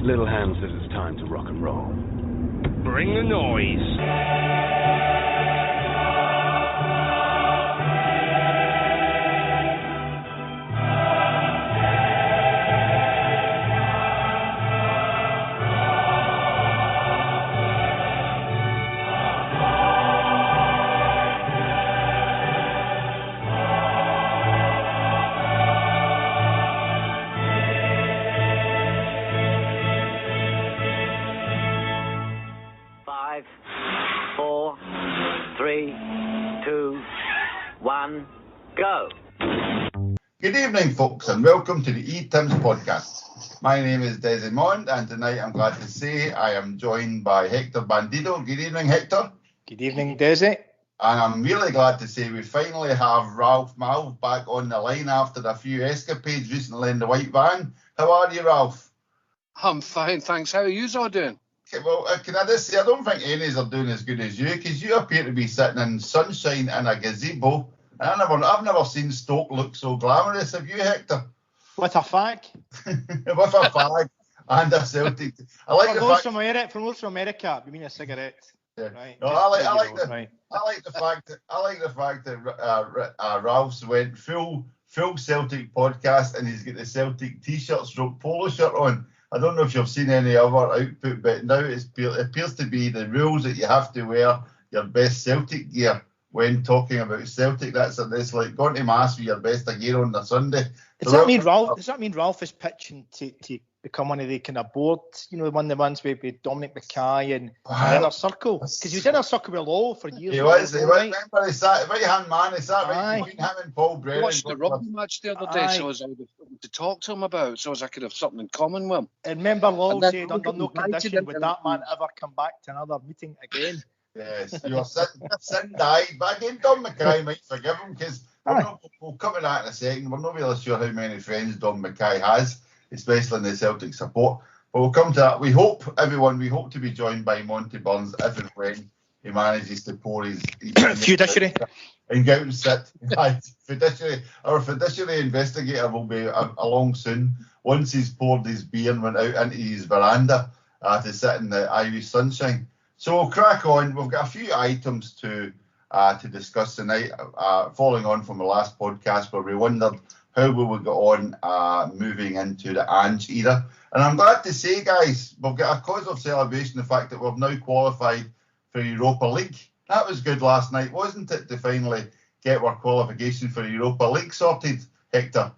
Little Ham says it's time to rock and roll. Bring the noise. Go. Good evening, folks, and welcome to the Etims podcast. My name is Desmond, and tonight I'm glad to say I am joined by Hector Bandido. Good evening, Hector. Good evening, Desi. And I'm really glad to say we finally have Ralph Malv back on the line after a few escapades recently in the white van. How are you, Ralph? I'm fine, thanks. How are you all doing? Okay, well, can I just say, I don't think any are doing as good as you, because you appear to be sitting in sunshine in a gazebo. I've never seen Stoke look so glamorous. Have you, Hector? With a fag. With a fag and a Celtic. I like for the those fact. From those from America, you mean a cigarette? Yeah. Right. No, I like the fact that Ralph's went full Celtic podcast and he's got the Celtic t-shirt stroke polo shirt on. I don't know if you've seen any other output, but now it appears to be the rules that you have to wear your best Celtic gear when talking about Celtic. It's like going to mass with your best gear on the Sunday. Does that mean Ralph is pitching to become one of the kind of boards, one of the ones with Dominic McKay and Inner Circle? Because he was in Inner Circle with Law for years. He was. Remember, he sat right hand man. He sat right between him and Paul Brennan. I watched the rugby match the other day, so I was able to talk to him about, so as I could have something in common with him. And remember, Law said under no condition would that man ever come back to another meeting again. Yes, your sin died. But again, Dom McKay might forgive him, because we'll come to that in a second. We're not really sure how many friends Dom McKay has, especially in the Celtic support. But we'll come to that. We hope to be joined by Monty Burns if and when he manages to pour his fiduciary and go and sit. Our fiduciary investigator will be along soon once he's poured his beer and went out into his veranda to sit in the Irish sunshine. So we'll crack on. We've got a few items to discuss tonight, following on from the last podcast where we wondered how we would go on moving into the Ange era. And I'm glad to say, guys, we've got a cause of celebration, the fact that we've now qualified for Europa League. That was good last night, wasn't it, to finally get our qualification for Europa League sorted, Hector?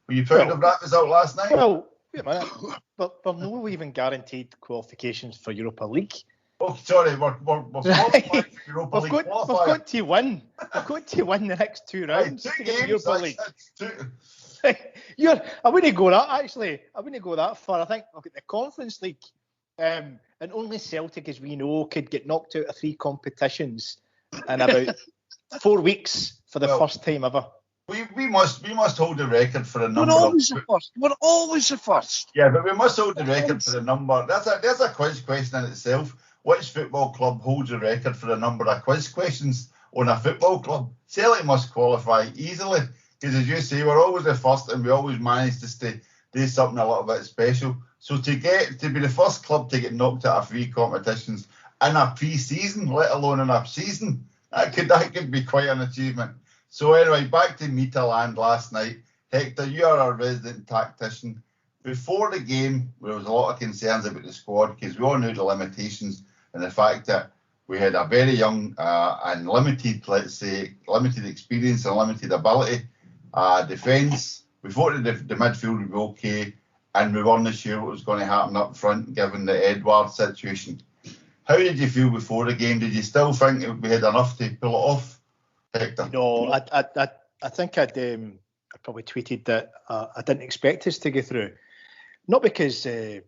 Were you proud of that result last night? Well, wait a minute. But we're no even guaranteed qualifications for Europa League. Oh, sorry, we're qualified for Europa League qualifier. We've got to win. We've got to win the next two rounds to get the Europa League. I wouldn't go that, actually. I wouldn't go that far. I think I've got the Conference League. And only Celtic, as we know, could get knocked out of 3 competitions in about 4 weeks for the first time ever. We must hold the record for a number. We're always the first. Yeah, but we must hold the record for the number. There's a quiz question in itself. Which football club holds a record for the number of quiz questions on a football club? Celtic must qualify easily, because as you say, we're always the first and we always manage to do something a little bit special. So to be the first club to get knocked out of 3 competitions in a pre-season, let alone in a season, that could be quite an achievement. So anyway, back to Metaland last night. Hector, you are our resident tactician. Before the game, there was a lot of concerns about the squad, because we all knew the limitations and the fact that we had a very young and limited experience and limited ability defence. We thought that the midfield would be okay, and we weren't sure what was going to happen up front given the Edouard situation. How did you feel before the game? Did you still think we had enough to pull it off, Hector? No, I think I probably tweeted that I didn't expect us to go through. Not because the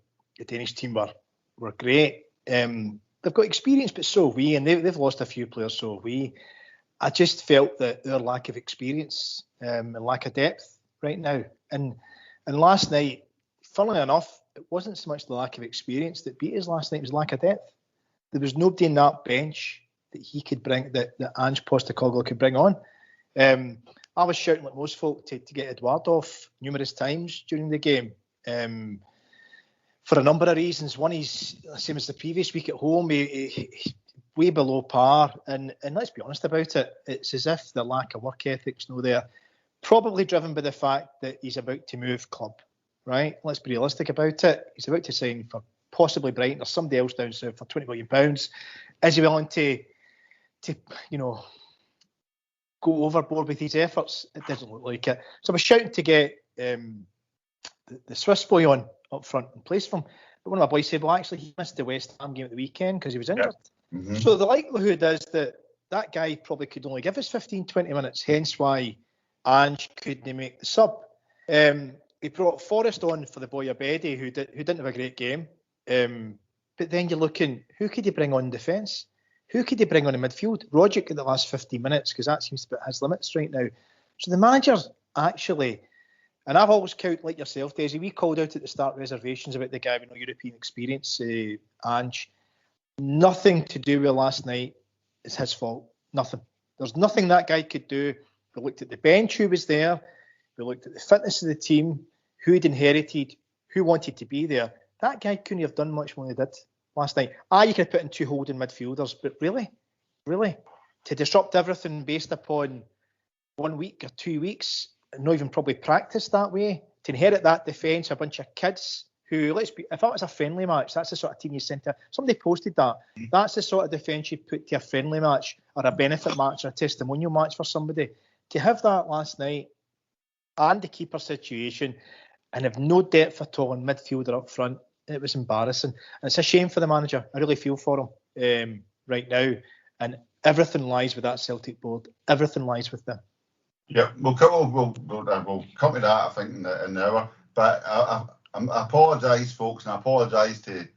Danish team were great. They've got experience, but so have we, and they've lost a few players, so have we. I just felt that their lack of experience and lack of depth right now. And last night, funnily enough, it wasn't so much the lack of experience that beat us last night, it was lack of depth. There was nobody in that bench that he could bring, that Ange Postecoglou could bring on. I was shouting like most folk to get Edouard off numerous times during the game. for a number of reasons. One, he's same as the previous week at home. He way below par, and let's be honest about it. It's as if the lack of work ethic's no there. Probably driven by the fact that he's about to move club, right? Let's be realistic about it. He's about to sign for possibly Brighton or somebody else down south for £20 million. Is he willing to go overboard with his efforts? It doesn't look like it. So I was shouting to get the Swiss boy on up front in place for him. But one of my boys said, well, actually, he missed the West Ham game at the weekend because he was injured. Yeah. Mm-hmm. So the likelihood is that guy probably could only give us 15, 20 minutes, hence why Ange couldn't make the sub. He brought Forrest on for the boy Abedi, who didn't have a great game. But then you're looking, who could he bring on defence? Who could he bring on in midfield? Rogic in the last 15 minutes, because that seems to be his limits right now. So the manager actually, and I've always called, like yourself, Daisy, we called out at the start reservations about the guy with no European experience, Ange. Nothing to do with last night is his fault. Nothing. There's nothing that guy could do. We looked at the bench who was there. We looked at the fitness of the team, who he'd inherited, who wanted to be there. That guy couldn't have done much more than he did last night. You could have put in 2 holding midfielders, but really, to disrupt everything based upon 1 week or 2 weeks, and not even probably practice that way, to inherit that defence, a bunch of kids who, if that was a friendly match, that's the sort of team you sent to. Somebody posted that. That's the sort of defence you put to a friendly match or a benefit match or a testimonial match for somebody. To have that last night and the keeper situation and have no depth at all in midfield or up front, it was embarrassing. And it's a shame for the manager. I really feel for him right now. And everything lies with that Celtic board. Everything lies with them. Yeah, we'll come to that, I think, in an hour. But I apologise, folks, and I apologise to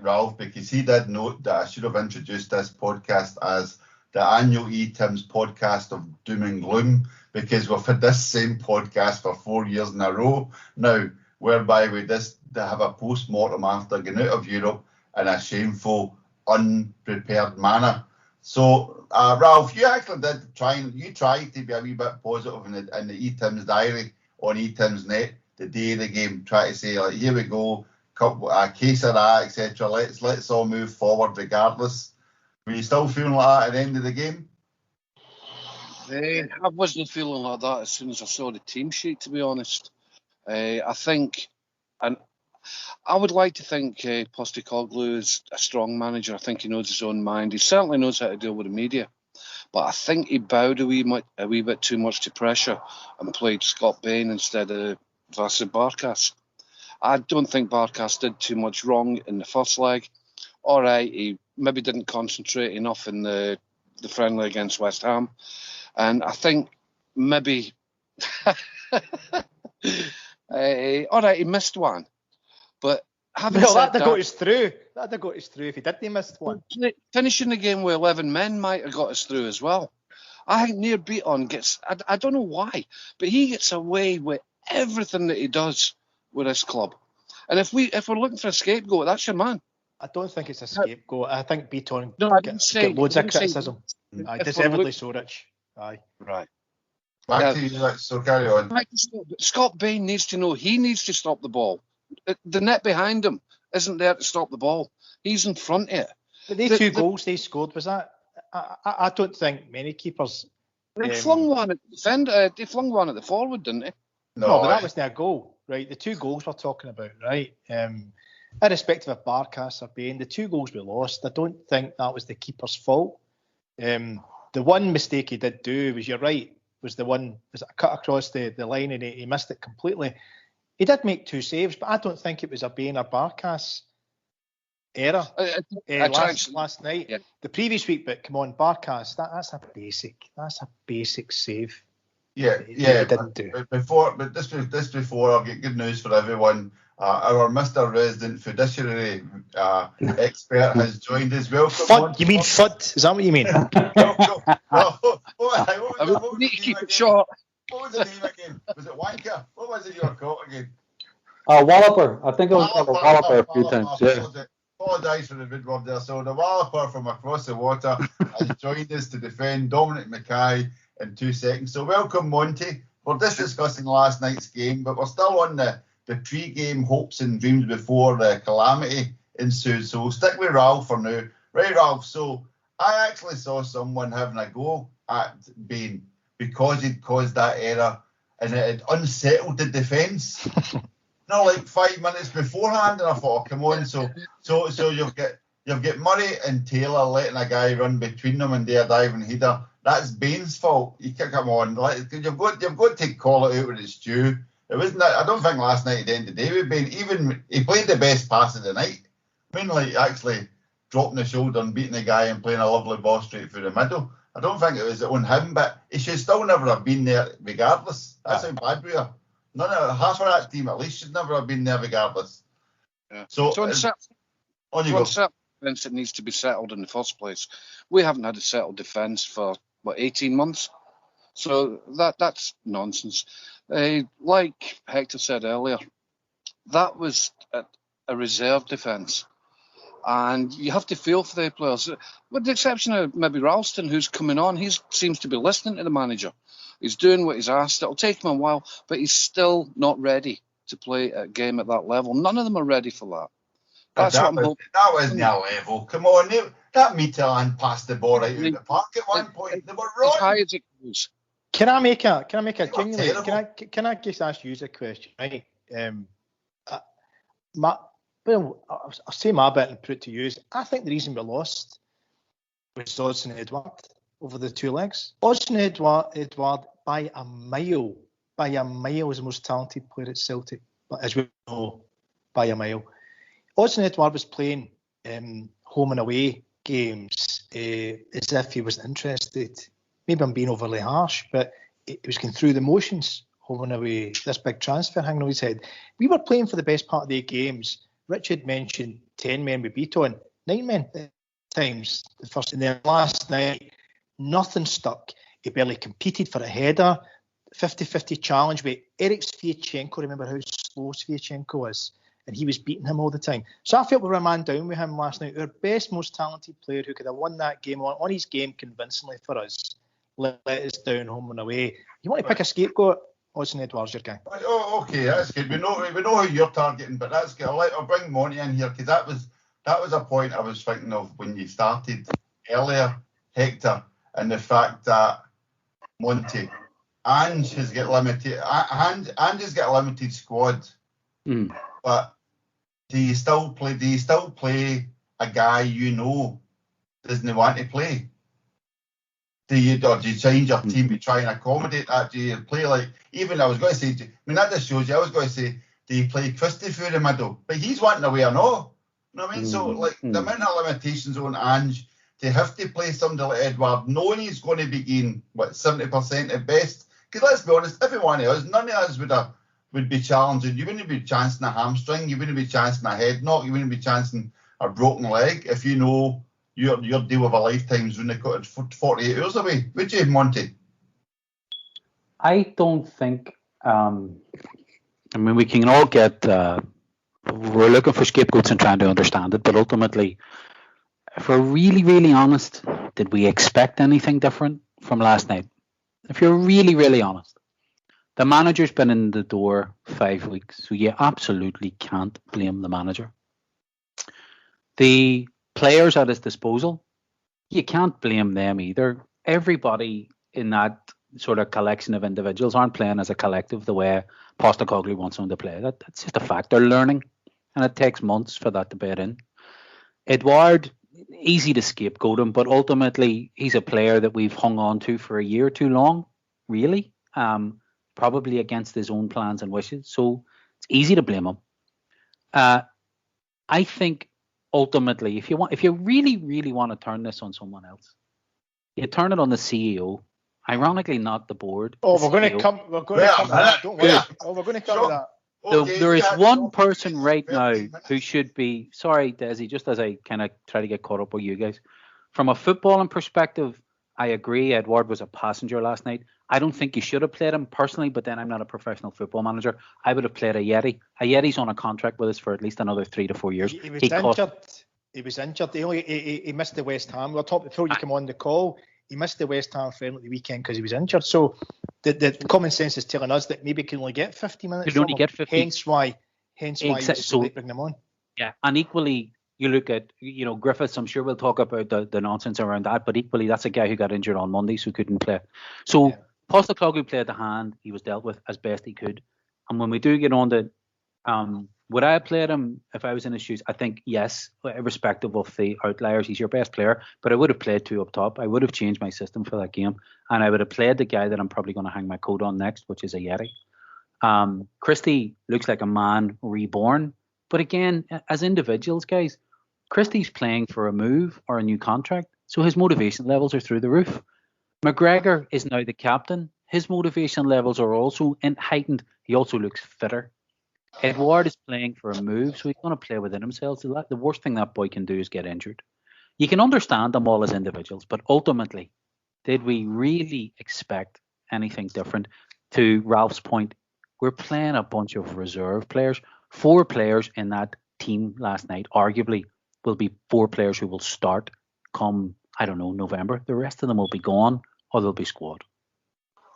Ralph, because he did note that I should have introduced this podcast as the annual Etims podcast of doom and gloom, because we've had this same podcast for 4 years in a row now, whereby we just have a post-mortem after getting out of Europe in a shameful, unprepared manner. So, Ralph, you actually did tried to be a wee bit positive in the Etims diary on Etims Net the day of the game, try to say, like, here we go, case of that, etc. Let's all move forward regardless. Were you still feeling like that at the end of the game? I wasn't feeling like that as soon as I saw the team sheet, to be honest. I think, and I would like to think Postecoglou is a strong manager. I think he knows his own mind. He certainly knows how to deal with the media. But I think he bowed a wee bit too much to pressure and played Scott Bain instead of Vasily Barkas. I don't think Barkas did too much wrong in the first leg. All right, he maybe didn't concentrate enough in the friendly against West Ham. And I think maybe... all right, he missed one. But having said that'd got us through. That'd have got us through if he didn't miss one. Finishing the game with 11 men might have got us through as well. I think Nir Beaton gets... I don't know why, but he gets away with everything that he does with this club. And if we're looking for a scapegoat, that's your man. I don't think it's a scapegoat. I think Beaton gets loads of criticism. Deservedly so, Rich. Aye. Right. Back to you, so carry on. Scott Bain needs to know he needs to stop the ball. The net behind him isn't there to stop the ball. He's in front of it. But two goals they scored, was that? I don't think many keepers... They flung one at the defender. They flung one at the forward, didn't they? No, but that was their goal, right? The 2 goals we're talking about, right? Irrespective of Barkas or Bain, the 2 goals we lost, I don't think that was the keeper's fault. The one mistake he did do was, you're right, was a cut across the line and he missed it completely. He did make 2 saves, but I don't think it was a Bain or Barkas error last night. Yeah. The previous week, but come on, Barkas, that's a basic save. Yeah. He didn't do. But this before, I'll get good news for everyone. Our Mr. Resident Fiduciary expert has joined us. Welcome. FUD? You mean FUD? Is that what you mean? We need to keep it short. What was the name again? Was it Wanker? What was it you were called again? Walloper. I think I was called a Walloper a few times. Yeah. Apologise for the big word there. So the Walloper from across the water has joined us to defend Dominic McKay in 2 seconds. So welcome, Monty. We're just discussing last night's game, but we're still on the the pre-game hopes and dreams before the calamity ensued. So we'll stick with Ralph for now. Right, Ralph, so I actually saw someone having a go at Bain because he'd caused that error and it had unsettled the defence. No, like 5 minutes beforehand, and I thought, oh, come on. So you've got Murray and Taylor letting a guy run between them and they're diving header. That's Bain's fault. You can't come on. Like, you've got to call it out when it's due. It wasn't. I don't think last night at the end of the day with Bain. Even he played the best pass of the night. I mean, like actually dropping the shoulder and beating the guy and playing a lovely ball straight through the middle. I don't think it was on him, but he should still never have been there regardless. That's how bad we are. Half of that team at least should never have been there regardless. Yeah. So on certain defence, it needs to be settled in the first place. We haven't had a settled defence for 18 months. So that's nonsense. Like Hector said earlier, that was a reserve defence. And you have to feel for the players. With the exception of maybe Ralston, who's coming on, he seems to be listening to the manager. He's doing what he's asked. It'll take him a while, but he's still not ready to play a game at that level. None of them are ready for that. That's what I'm hoping. That wasn't a level. Come on, that Mitterrand passed the ball right out of the park at one point. They were wrong. As high as it goes. Can I just ask you a question? Right? I'll say my bit and put it to you. I think the reason we lost was Odsonne Edouard over the two legs. Odsonne Edouard by a mile, is the most talented player at Celtic. But as we know, by a mile. Odsonne Edouard was playing home and away games as if he was interested. Maybe I'm being overly harsh, but he was going through the motions home and away. This big transfer hanging on his head. We were playing for the best part of the games. Richard mentioned 10 men we beat on, 9 men at times. The first and then last night, nothing stuck. He barely competed for a header. 50-50 challenge with Eric Sviatchenko. Remember how slow Sviatchenko was? And he was beating him all the time. So I felt we were a man down with him last night. Our best, most talented player who could have won that game on his game convincingly for us let us down home and away. You want to pick a scapegoat? Odsonne Edouard's your guy. Oh, okay, that's good. We know who you're targeting, but that's good. I'll bring Monty in here because that was a point I was thinking of when you started earlier, Hector, and the fact that Monty, Ange has got limited. Ange has got a limited squad, but do you still play a guy doesn't want to play? Do you change your team to try and accommodate that? Do you play like, even I was going to say, that just shows you, I was going to say, do you play Christie through the middle? But he's wanting away or no. You know what I mean? So, like, the amount of limitations on Ange to have to play somebody like Edouard, knowing he's going to be getting, 70% at best? Because let's be honest, every one of us, none of us would be challenging. You wouldn't be chancing a hamstring, you wouldn't be chancing a head knock, you wouldn't be chancing a broken leg if you know your deal of a lifetime's only got 48 hours away. Would you, Monty? I don't think. We can all get. We're looking for scapegoats and trying to understand it, but ultimately, if we're really, really honest, did we expect anything different from last night? If you're really, really honest, the manager's been in the door 5 weeks, so you absolutely can't blame the manager. The players at his disposal, you can't blame them either. Everybody in that sort of collection of individuals aren't playing as a collective the way Postecoglou wants them to play. That's just a fact. They're learning, and it takes months for that to bed in. Edouard, easy to scapegoat him, but ultimately he's a player that we've hung on to for a year too long, really, probably against his own plans and wishes. So it's easy to blame him. I think ultimately, if you really, really want to turn this on someone else, you turn it on the CEO. Ironically, not the board. Oh, we're going to come to that. Don't worry. Oh, we're going to come to that. Okay, there is one person right now who should be, sorry, Desi, just as I kind of try to get caught up with you guys. From a footballing perspective, I agree Edouard was a passenger last night. I don't think you should have played him personally, but then I'm not a professional football manager. I would have played a Yeti. A Yeti's on a contract with us for at least another 3 to 4 years. He was injured. He missed the West Ham. We'll talk before you come on the call. He missed the West Ham friendly at the weekend because he was injured. So the common sense is telling us that maybe can only get 50 minutes. You can only get 50. Hence why you bring them on. Yeah, and equally, you look at, Griffiths, I'm sure we'll talk about the nonsense around that, but equally, that's a guy who got injured on Monday, so couldn't play. So, Postecoglou played the hand he was dealt with as best he could. And when we do get on to, would I have played him if I was in his shoes? I think, yes, irrespective of the outliers, he's your best player, but I would have played 2 up top. I would have changed my system for that game, and I would have played the guy that I'm probably going to hang my coat on next, which is a Yeti. Christie looks like a man reborn. But again, as individuals, guys, Christie's playing for a move or a new contract, so his motivation levels are through the roof. McGregor is now the captain. His motivation levels are also heightened. He also looks fitter. Edouard is playing for a move, so he's going to play within himself. So the worst thing that boy can do is get injured. You can understand them all as individuals, but ultimately, did we really expect anything different? To Ralph's point, we're playing a bunch of reserve players. 4 players in that team last night, arguably, will be 4 players who will start come, November. The rest of them will be gone or they'll be squad.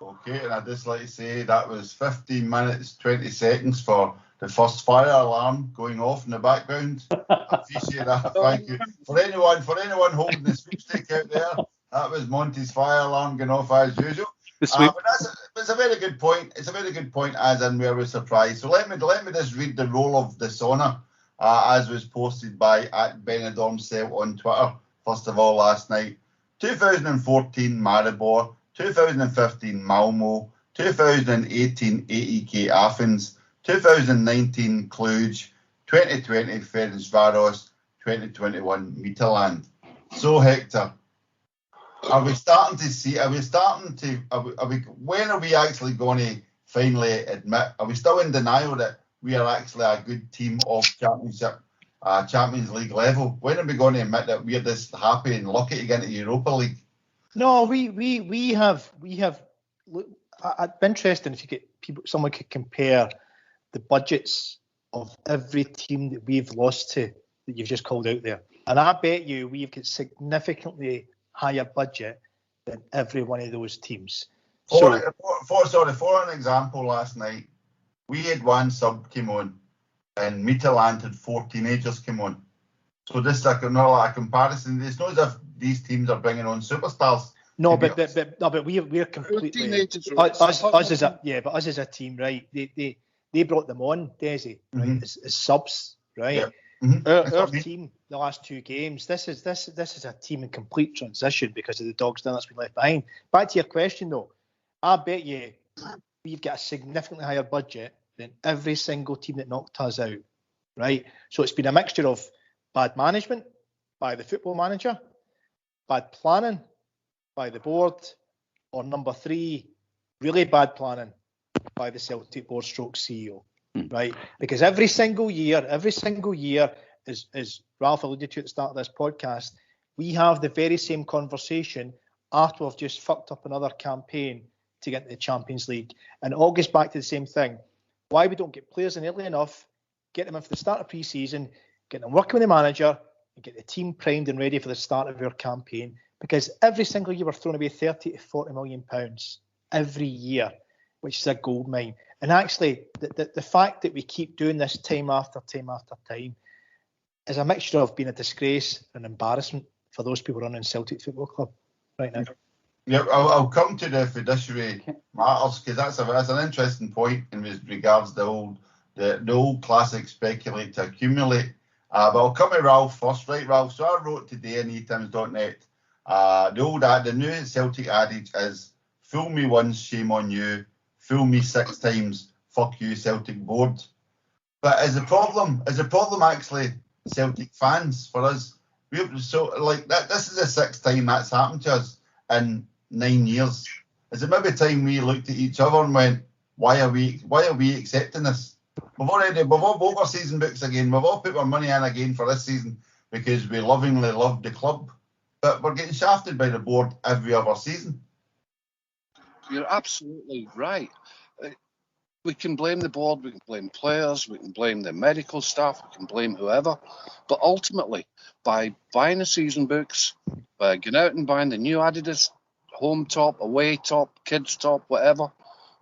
Okay, and I'd just like to say that was 15 minutes, 20 seconds for the first fire alarm going off in the background. I appreciate that. Thank you. For anyone holding the sweepstake out there, that was Monty's fire alarm going off as usual. But it's a very good point. It's a very good point, as in where we're surprised. So let me just read the roll of dishonour as was posted by @Benidorm on Twitter. First of all, last night, 2014 Maribor, 2015 Malmo, 2018 AEK Athens, 2019 Cluj, 2020 Ferencváros, 2021 Midtjylland. So Hector, when are we actually going to finally admit, are we still in denial that we are actually a good team of Champions League level? When are we going to admit that we're just happy and lucky to get into Europa League? No, we have. Look, I'd be interested if you get someone could compare the budgets of every team that we've lost to that you've just called out there, and I bet you we've got significantly higher budget than every one of those teams. For an example, last night we had 1 sub came on, and Midtjylland had 4 teenagers came on. So this is a comparison. It's not as if these teams are bringing on superstars. No, but we're completely us as a team, right? They brought them on, Desi, right? As subs, right? Yeah. Our team, the last 2 games, this is a team in complete transition because of the dogs that's been left behind. Back to your question though, I bet you we've got a significantly higher budget than every single team that knocked us out, right? So it's been a mixture of bad management by the football manager, bad planning by the board, or number 3, really bad planning by the Celtic board stroke CEO. Right, because every single year, as Ralph alluded to at the start of this podcast, we have the very same conversation after we've just fucked up another campaign to get into the Champions League. And it all goes back to the same thing. Why we don't get players in early enough, get them in for the start of pre-season, get them working with the manager, and get the team primed and ready for the start of our campaign. Because every single year we're throwing away 30 to 40 million pounds every year, which is a gold mine. And actually, the fact that we keep doing this time after time after time is a mixture of being a disgrace and embarrassment for those people running Celtic Football Club right now. Yeah, I'll come to the fiduciary matters because that's an interesting point in regards to the old classic speculate to accumulate. But I'll come to Ralph first, right, Ralph? So I wrote today on etims.net, the new Celtic adage is fool me once, shame on you. Fool me 6 times, fuck you, Celtic board. But is the problem actually Celtic fans for us? This is the 6th time that's happened to us in 9 years. Is it maybe time we looked at each other and went, why are we accepting this? We've all bought our season books again. We've all put our money in again for this season because we lovingly love the club. But we're getting shafted by the board every other season. You're absolutely right. We can blame the board, we can blame players, we can blame the medical staff, we can blame whoever. But ultimately, by buying the season books, by going out and buying the new Adidas home top, away top, kids top, whatever,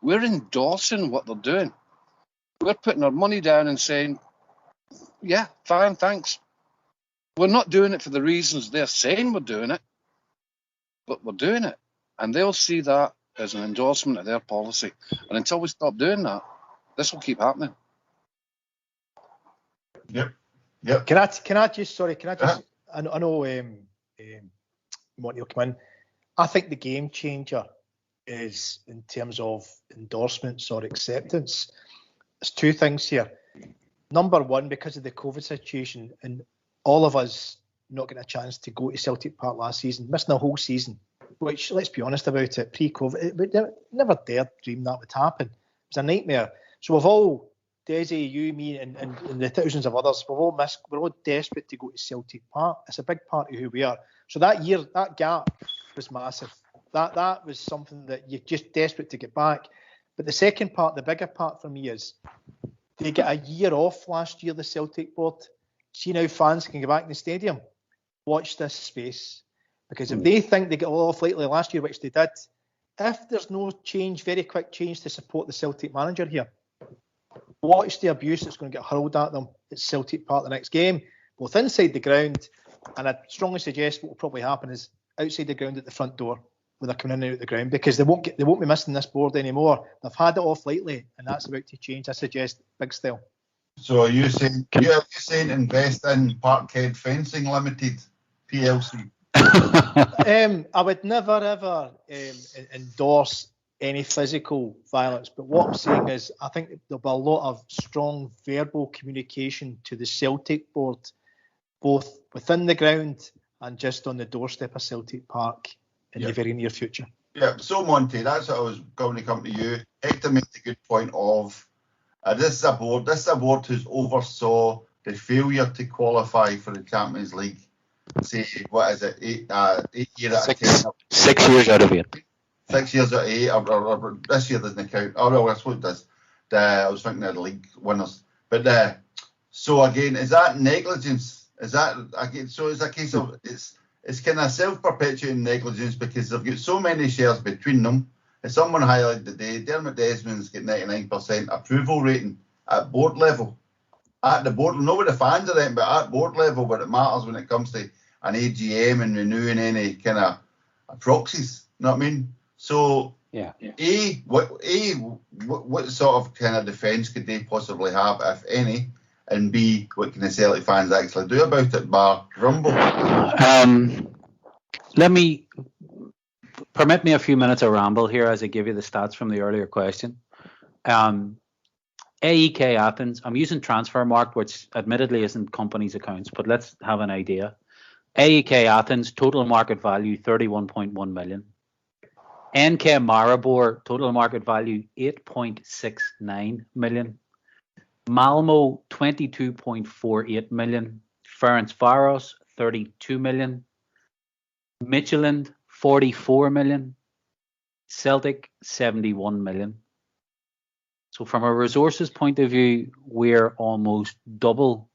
We're endorsing what they're doing. We're putting our money down and saying, yeah, fine, thanks. We're not doing it for the reasons they're saying we're doing it, but we're doing it. And they'll see that as an endorsement of their policy. And until we stop doing that, this will keep happening. Yep. Can I just I know Monty will come in. I think the game changer is in terms of endorsements or acceptance. There's two things here. Number one, because of the COVID situation and all of us not getting a chance to go to Celtic Park last season, missing a whole season, which, let's be honest about it, pre-COVID, we never dared dream that would happen. It was a nightmare. So we've all, Desi, you, me, and the thousands of others, we're all desperate to go to Celtic Park. It's a big part of who we are. So that year, that gap was massive. That was something that you're just desperate to get back. But the second part, the bigger part for me is they get a year off last year, the Celtic board. See now fans can go back in the stadium. Watch this space. Because if they think they get all off lately last year, which they did, if there's no change, very quick change to support the Celtic manager here, watch the abuse that's going to get hurled at them at Celtic Park the next game, both inside the ground, and I strongly suggest what will probably happen is outside the ground at the front door when they're coming in and out the ground, because they won't be missing this board anymore. They've had it off lately, and that's about to change. I suggest big style. So are you saying invest in Parkhead Fencing Limited PLC? I would never ever endorse any physical violence, but what I'm saying is I think there'll be a lot of strong verbal communication to the Celtic board, both within the ground and just on the doorstep of Celtic Park in the very near future. Yeah, so Monty, that's what I was going to come to you. Hector made the good point of this is a board who's oversaw the failure to qualify for the Champions League. Say, what is it, 8 years out of 10? 6 years out of 8. 6 years out of 8, or this year doesn't count. Oh, well, that's what it does. I was thinking of the league winners. But so again, is that negligence? Is that again? So it's a case of it's kind of self-perpetuating negligence because they've got so many shares between them. As someone highlighted today, Dermot Desmond's got 99% approval rating at board level. At the board, not with the fans of them, but at board level, where it matters when it comes to an AGM and renewing any kind of proxies. You know what I mean? So, what sort of kind of defence could they possibly have, if any? And B, what can the Celtic fans actually do about it, bar grumble? Permit me a few minutes of ramble here as I give you the stats from the earlier question. AEK Athens, I'm using Transfermarkt, which admittedly isn't company's accounts, but let's have an idea. AEK Athens, total market value 31.1 million. NK Maribor, total market value 8.69 million. Malmo, 22.48 million. Ferencváros, 32 million. Midtjylland, 44 million. Celtic, 71 million. So from a resources point of view, we're almost double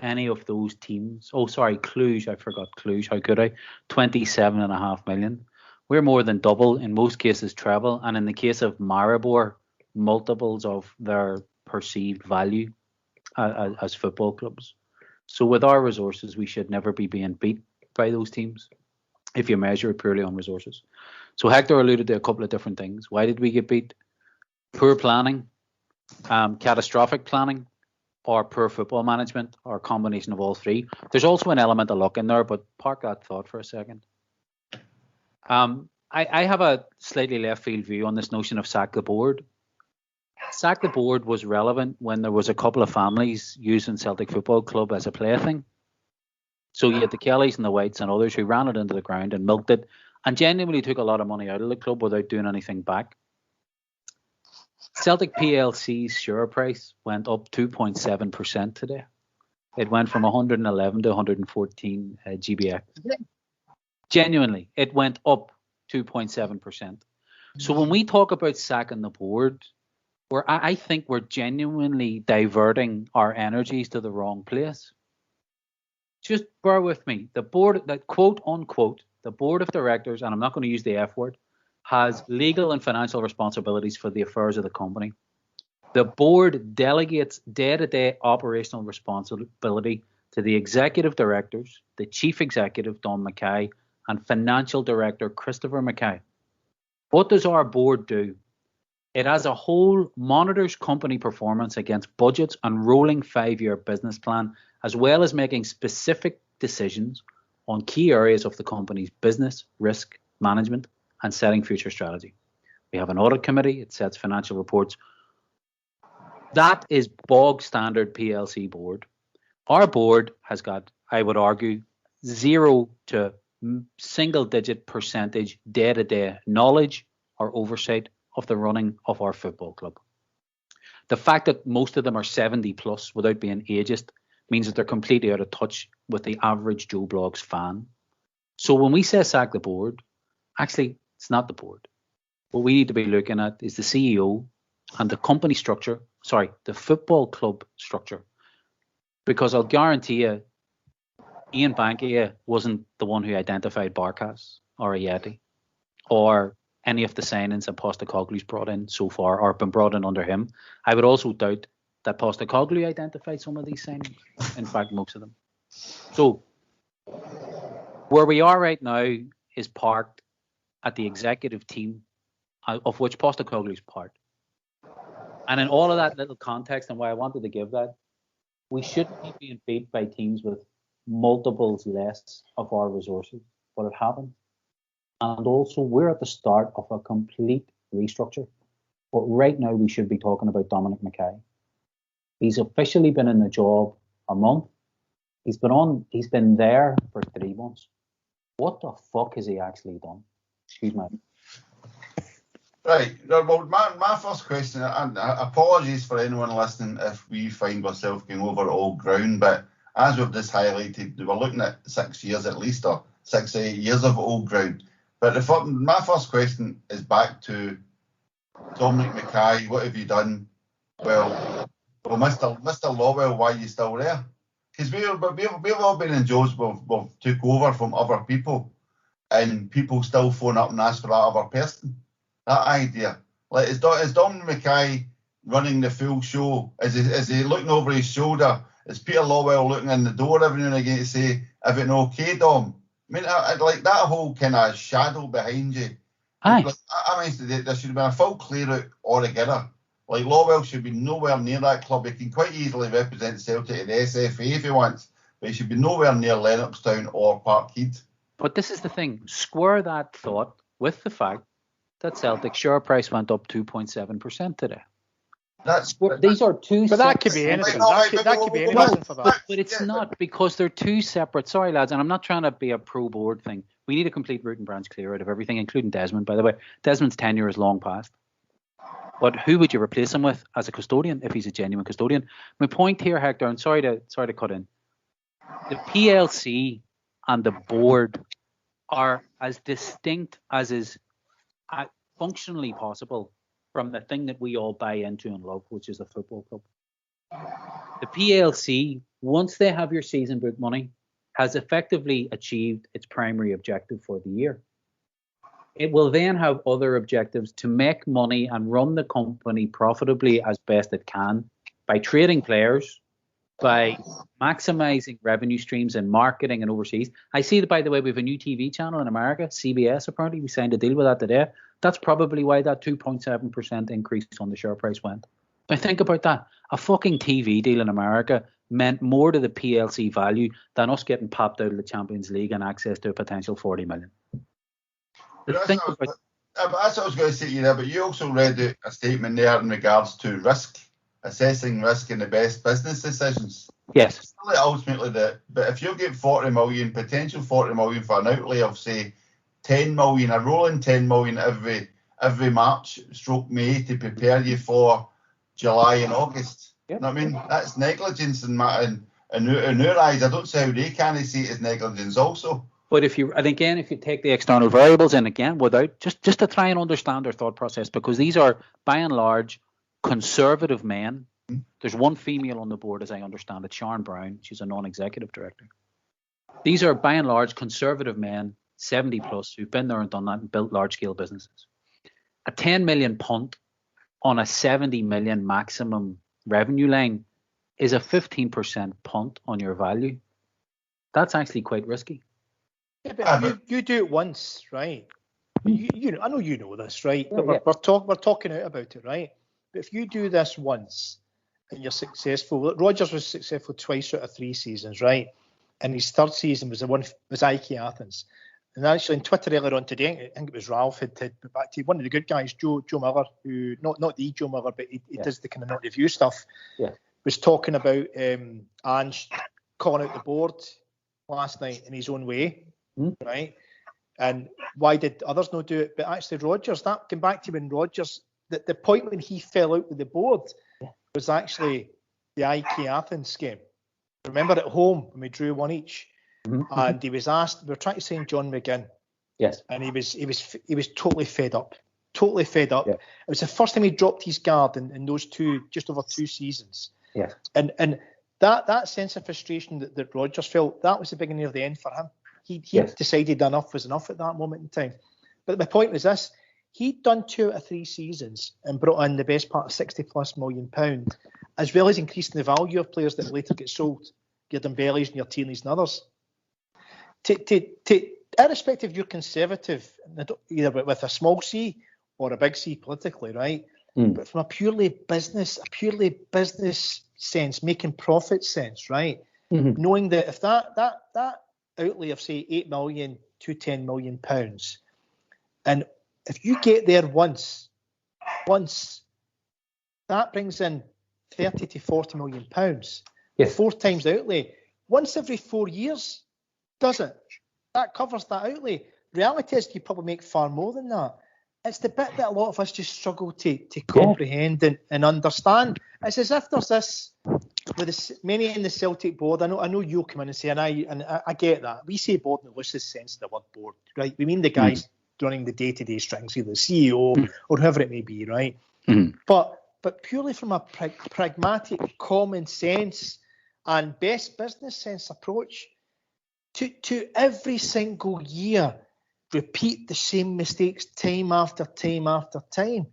any of those teams. Oh, sorry, Cluj. I forgot Cluj. How could I? 27.5 million. We're more than double, in most cases treble. And in the case of Maribor, multiples of their perceived value as football clubs. So with our resources, we should never be being beat by those teams if you measure it purely on resources. So Hector alluded to a couple of different things. Why did we get beat? Poor planning, catastrophic planning, or poor football management, or a combination of all three. There's also an element of luck in there, but park that thought for a second. I have a slightly left field view on this notion of sack the board. Sack the board was relevant when there was a couple of families using Celtic Football Club as a plaything. So you had the Kellys and the Whites and others who ran it into the ground and milked it and genuinely took a lot of money out of the club without doing anything back. Celtic PLC's share price went up 2.7% today. It went from 111 to 114 GBX. Genuinely, it went up 2.7%. So when we talk about sacking the board, I think we're genuinely diverting our energies to the wrong place. Just bear with me. The board, that quote unquote, the board of directors, and I'm not going to use the F word, has legal and financial responsibilities for the affairs of the company. The board delegates day-to-day operational responsibility to the executive directors, the chief executive, Dom McKay, and financial director, Christopher McKay. What does our board do? It as a whole monitors company performance against budgets and rolling 5-year business plan, as well as making specific decisions on key areas of the company's business, risk management, and setting future strategy. We have an audit committee. It sets financial reports. That is bog standard PLC board. Our board has got, I would argue, 0 to single-digit percentage day-to-day knowledge or oversight of the running of our football club. The fact that most of them are 70 plus without being ageist means that they're completely out of touch with the average Joe Blogs fan. So when we say sack the board, actually, it's not the board. What we need to be looking at is the CEO and the company structure, the football club structure. Because I'll guarantee you, Ian Bankia wasn't the one who identified Barkas or Ayeti or any of the signings that Postecoglou's brought in so far or been brought in under him. I would also doubt that Postecoglou identified some of these signings. In fact, most of them. So where we are right now is parked at the executive team, of which Postecoglou's part. And in all of that little context and why I wanted to give that, we shouldn't be being beat by teams with multiples less of our resources, but it happened. And also, we're at the start of a complete restructure. But right now, we should be talking about Dominic McKay. He's officially been in the job a month. He's been there for 3 months. What the fuck has he actually done? Excuse me. Right. Well, my first question, and apologies for anyone listening if we find ourselves going over old ground, but as we've just highlighted, we're looking at 6 years at least, or 6 to 8 years of old ground. But my first question is back to Dominic McKay. What have you done? Well, Mr. Lawwell, why are you still there? Because we've all been in jobs we've took over from other people, and people still phone up and ask for that other person. That idea. Like, is Dom McKay running the full show? Is he looking over his shoulder? Is Peter Lawwell looking in the door every now and again to say, "Is it okay, Dom?" I mean, I like that whole kind of shadow behind you. Aye. I mean, there should have been a full clear out altogether. Like, Lawwell should be nowhere near that club. He can quite easily represent Celtic in the SFA if he wants, but he should be nowhere near Lennoxtown or Parkhead. But this is the thing. Square that thought with the fact that Celtic's share price went up 2.7% today. These are two. But that could be anything. That could be anything for that. But it's not, because they're two separate. Sorry, lads, and I'm not trying to be a pro-board thing. We need a complete root and branch clear out of everything, including Desmond. By the way, Desmond's tenure is long past. But who would you replace him with as a custodian if he's a genuine custodian? My point here, Hector, and sorry to cut in. The PLC and the board are as distinct as is functionally possible from the thing that we all buy into and love, which is a football club. The PLC, once they have your season book money, has effectively achieved its primary objective for the year. It will then have other objectives to make money and run the company profitably as best it can by trading players, by maximizing revenue streams in marketing and overseas. I see that, by the way, we have a new TV channel in America, CBS, apparently. We signed a deal with that today. That's probably why that 2.7% increase on the share price went. But think about that. A fucking TV deal in America meant more to the PLC value than us getting popped out of the Champions League and access to a potential 40 million. That's what I was going to say to you there, but you also read out a statement there in regards to risk, assessing risk and the best business decisions. Yes. Ultimately, but if you get 40 million, potential 40 million for an outlay of, say, 10 million, a rolling 10 million every March / May to prepare you for July and August. Yep. You know what I mean? That's negligence in our eyes. I don't see how they can see it as negligence also. But if you take the external variables in again, without just to try and understand their thought process, because these are by and large conservative men. There's one female on the board, as I understand it, Sharon Brown. She's a non-executive director. These are by and large conservative men, 70 plus, who've been there and done that and built large scale businesses. a 10 million punt on a 70 million maximum revenue line is a 15% punt on your value. That's actually quite risky. Yeah, but you do it once, right? I know you know this, right? Yeah, but we're talking out about it, right? But if you do this once and you're successful, Rodgers was successful twice out of 3 seasons, right? And his third season was IK Athens. And actually, on Twitter earlier on today, I think it was Ralph had put back to one of the good guys, Joe Miller, who not the Joe Miller, but he does the kind of not review stuff. Yeah, was talking about Ange calling out the board last night in his own way, right? And why did others not do it? But actually, Rodgers, that came back to when Rodgers, the point when he fell out with the board was actually the IK Athens game. Remember at home when we drew 1 each, and he was asked. We were trying to sign John McGinn. Yes. And he was totally fed up. Totally fed up. Yeah. It was the first time he dropped his guard in those just over 2 seasons. Yes. And that sense of frustration that Rodgers felt, that was the beginning of the end for him. He decided enough was enough at that moment in time. But my point was this: he'd done 2 out of 3 seasons and brought in the best part of £60+ million, as well as increasing the value of players that later get sold, your Dembélés and your Tierney's and others. Irrespective if you're conservative, either with a small c or a big C politically, right? But from a purely business sense, making profit sense, right? Knowing that if that outlay of say 8 million to 10 million pounds, and if you get there once, that brings in 30 to 40 million pounds. Yes. 4 times the outlay. Once every 4 years, does it? That covers that outlay. Reality is you probably make far more than that. It's the bit that a lot of us just struggle to comprehend and understand. It's as if there's this, with many in the Celtic board. I know you'll come in and say, and I get that. We say board in the loosest sense of the word board, right? We mean the guys running the day-to-day strings, either the CEO or whoever it may be, right? But purely from a pragmatic, common sense and best business sense approach, to every single year repeat the same mistakes time after time after time.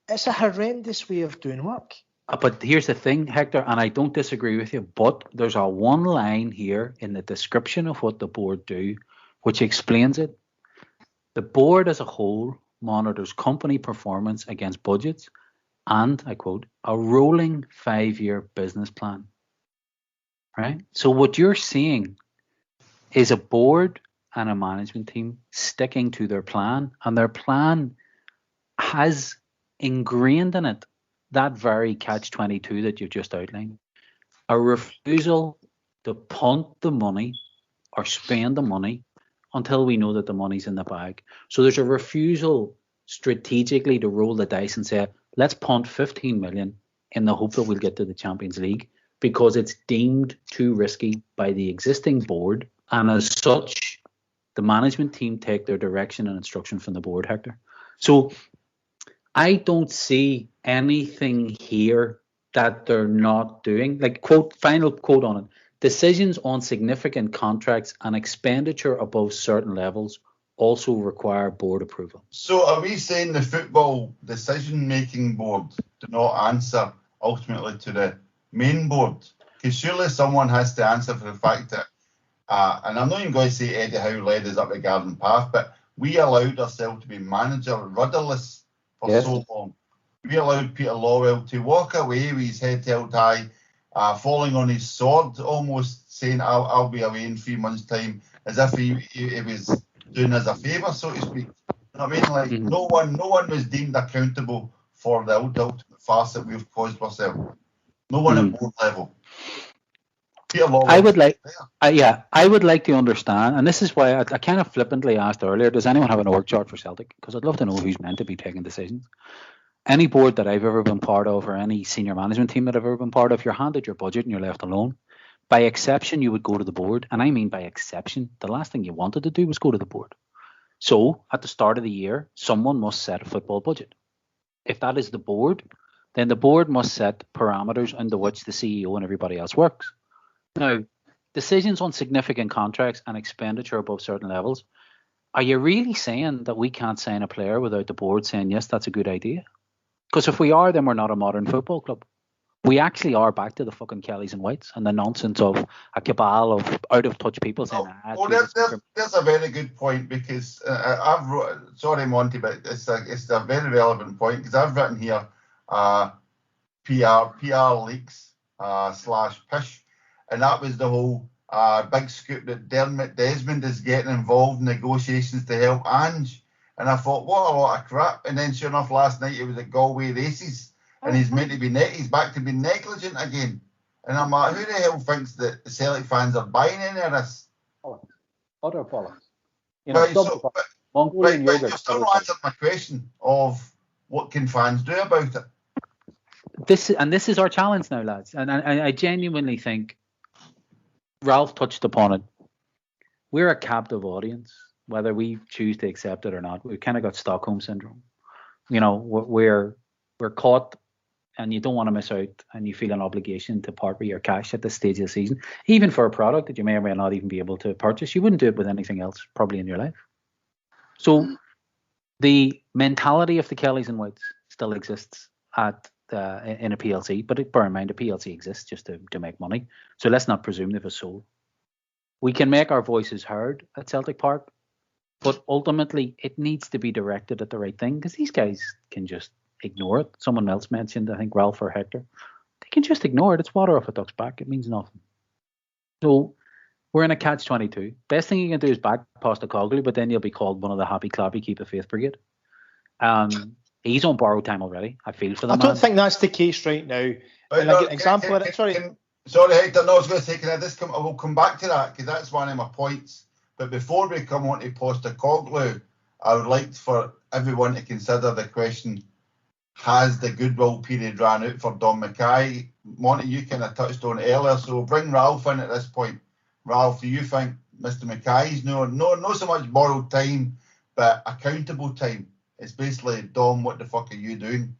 It's a horrendous way of doing work. But here's the thing, Hector, and I don't disagree with you, but there's a one line here in the description of what the board do, which explains it. The board as a whole monitors company performance against budgets and, I quote, a rolling 5-year business plan. Right? So what you're seeing is a board and a management team sticking to their plan, and their plan has ingrained in it that very catch-22 that you've just outlined. A refusal to punt the money or spend the money until we know that the money's in the bag. So there's a refusal strategically to roll the dice and say, let's punt 15 million in the hope that we'll get to the Champions League, because it's deemed too risky by the existing board. And as such, the management team take their direction and instruction from the board, Hector. So I don't see anything here that they're not doing. Like, quote, final quote on it: decisions on significant contracts and expenditure above certain levels also require board approval. So are we saying the football decision-making board do not answer ultimately to the main board? Because surely someone has to answer for the fact that, and I'm not even going to say Eddie Howe led us up the garden path, but we allowed ourselves to be manager rudderless for so long. We allowed Peter Lawwell to walk away with his head held high, falling on his sword, almost saying, I'll be away in 3 months' time, as if he was doing us a favour, so to speak. You know what I mean? Like, no one was deemed accountable for the ultimate farce that we've caused ourselves. No one at board level. I would like to understand, and this is why I kind of flippantly asked earlier, does anyone have an org chart for Celtic? Because I'd love to know who's meant to be taking decisions. Any board that I've ever been part of, or any senior management team that I've ever been part of, you're handed your budget and you're left alone. By exception, you would go to the board, and I mean by exception, the last thing you wanted to do was go to the board. So at the start of the year, someone must set a football budget. If that is the board, then the board must set parameters under which the CEO and everybody else works. Now, decisions on significant contracts and expenditure above certain levels are you really saying that we can't sign a player without the board saying, yes, that's a good idea? Because if we are, then we're not a modern football club. We actually are back to the fucking Kellys and Whites and the nonsense of a cabal of out-of-touch people saying, that's a very good point, because sorry, Monty, but it's a very relevant point, because I've written here PR leaks / pish, and that was the whole big scoop that Dermot Desmond is getting involved in negotiations to help Ange. And I thought, what a lot of crap. And then sure enough, last night it was at Galway races, and he's meant to be he's back to being negligent again. And I'm like, who the hell thinks that the Celtic fans are buying any of this? Utter bollocks. But you've still not answered my question of what can fans do about it. This is our challenge now, lads. And I genuinely think Ralph touched upon it. We're a captive audience, whether we choose to accept it or not. We've kind of got Stockholm syndrome. We're caught, and you don't want to miss out, and you feel an obligation to part with your cash at this stage of the season, even for a product that you may or may not even be able to purchase. You wouldn't do it with anything else probably in your life. So the mentality of the Kellys and Whites still exists in a PLC, but bear in mind a PLC exists just to make money. So let's not presume they've a soul. We can make our voices heard at Celtic Park, but ultimately it needs to be directed at the right thing, because these guys can just ignore it. Someone else mentioned, I think Ralph or Hector, they can just ignore it. It's water off a duck's back. It means nothing. So we're in a catch-22. Best thing you can do is back Postecoglou, but then you'll be called one of the happy clappy keep the faith brigade. He's on borrowed time already. I feel for the man. I don't think that's the case right now. Example of it. Sorry, Hector. No, I was going to say, I will come back to that, because that's one of my points. But before we come on to Postecoglou, I would like for everyone to consider the question: has the goodwill period ran out for Dom McKay? Monty, you kind of touched on it earlier, so we'll bring Ralph in at this point. Ralph, do you think Mr. McKay's not so much borrowed time, but accountable time? It's basically, Dom, what the fuck are you doing?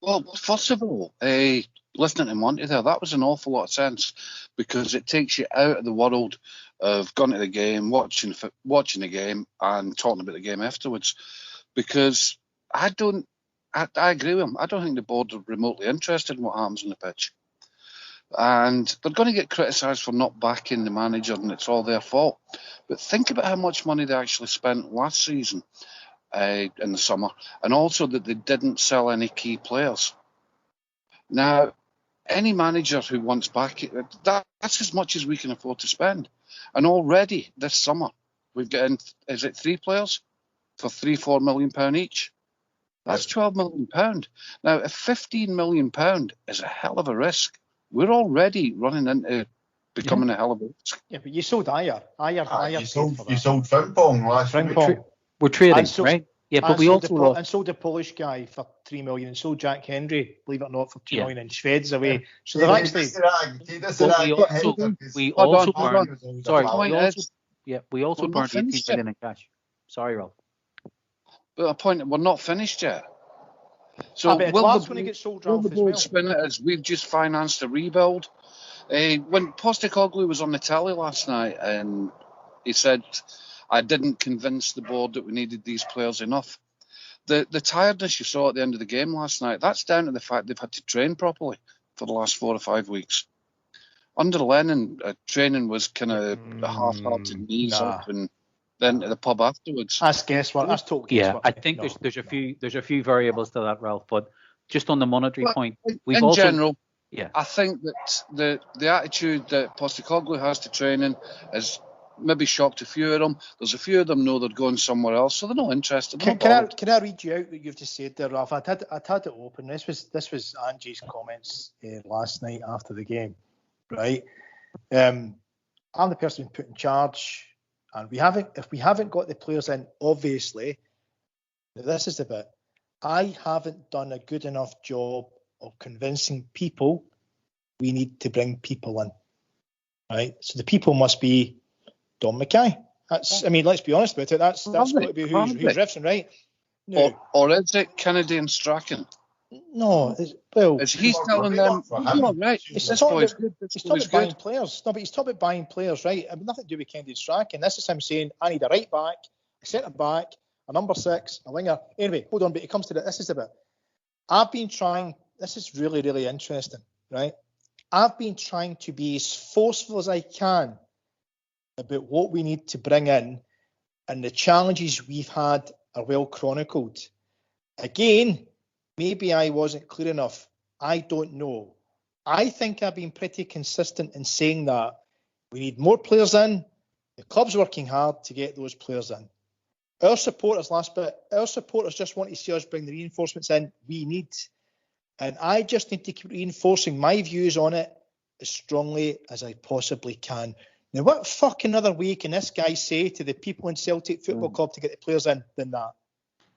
Well, first of all, listening to Monty there, that was an awful lot of sense, because it takes you out of the world of going to the game, watching the game, and talking about the game afterwards. Because I agree with him. I don't think the board are remotely interested in what happens on the pitch. And they're going to get criticised for not backing the manager, and it's all their fault. But think about how much money they actually spent last season in the summer, and also that they didn't sell any key players. Now, any manager who wants back, that's as much as we can afford to spend. And already this summer, we've got, is it 3 players for £3-4 million each? That's £12 million. Now, if £15 million is a hell of a risk, we're already running into becoming a hell of a risk. Yeah, but you sold Ayer. You sold Frimpong last week. We're trading, right? Yeah, but we also sold the Polish guy for $3 million, and sold Jack Henry, believe it or not, for $2 million, and Schwed's away. So they're actually. We also burned $18 million in cash. Sorry, Rob. But a point, we're not finished yet. So when it gets sold, Ralph, as well. Spin it as we've just financed a rebuild. When Postecoglou was on the telly last night, and he said, I didn't convince the board that we needed these players enough. The tiredness you saw at the end of the game last night, that's down to the fact they've had to train properly for the last 4 or 5 weeks. Under Lennon, training was kind of half-hearted, knees up, and then to the pub afterwards. That's guesswork. That's total guesswork. Yeah, I think there's a few variables to that, Ralph. But just on the monetary point, in general, I think that the attitude that Postecoglou has to training is maybe shocked a few of them. There's a few of them know they're going somewhere else, so they're not interested. Can I read you out what you've just said there, Ralph? I'd had it open. This was Ange's comments last night after the game, right? I'm the person put in charge, and if we haven't got the players in, obviously, this is the bit. I haven't done a good enough job of convincing people we need to bring people in, right? So the people must be Dom McKay. Let's be honest about it. That's got to be who's riffing, right? No. Or is it Kennedy and Strachan? No, well, Is he telling them? No, right. he's This talking boy's about, good. This he's talking boy's about buying good. players. No, but he's talking about buying players, right? I mean, nothing to do with Kennedy's striking. This is him saying, I need a right back, a centre back, a number 6, a winger. Anyway, hold on, but it comes to this is a bit. I've been trying, this is really, really interesting, right? I've been trying to be as forceful as I can about what we need to bring in, and the challenges we've had are well chronicled. Again, maybe I wasn't clear enough. I don't know. I think I've been pretty consistent in saying that we need more players in. The club's working hard to get those players in. Our supporters, our supporters just want to see us bring the reinforcements in we need. And I just need to keep reinforcing my views on it as strongly as I possibly can. Now, what fucking other way can this guy say to the people in Celtic Football Club to get the players in than that?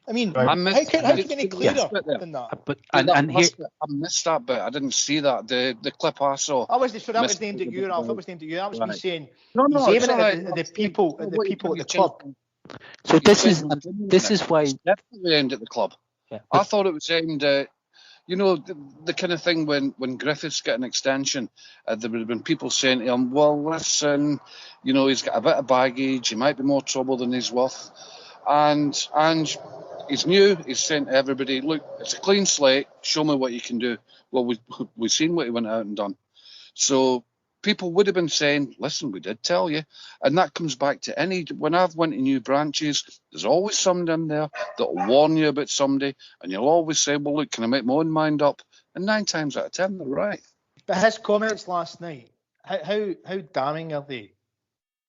I mean, Right. how can you get any clearer than that? But I missed that bit. I didn't see that. The clip I saw. That was aimed at you, Ralph. That was aimed at you. That was me Right. saying No, he's it's aiming all it right. at the people, at the club. so this is why. It's definitely aimed at the club. Yeah, I thought it was aimed at, the kind of thing when Griffiths got an extension, there would have been people saying to him, well, listen, he's got a bit of baggage, he might be more trouble than he's worth. And he's new, he's saying to everybody, look, it's a clean slate, show me what you can do. Well, we've seen what he went out and done. So people would have been saying, listen, we did tell you. And that comes back to when I've went to new branches, there's always somebody in there that will warn you about somebody, and you'll always say, well, look, can I make my own mind up? And 9 times out of 10, they're right. But his comments last night, how damning are they?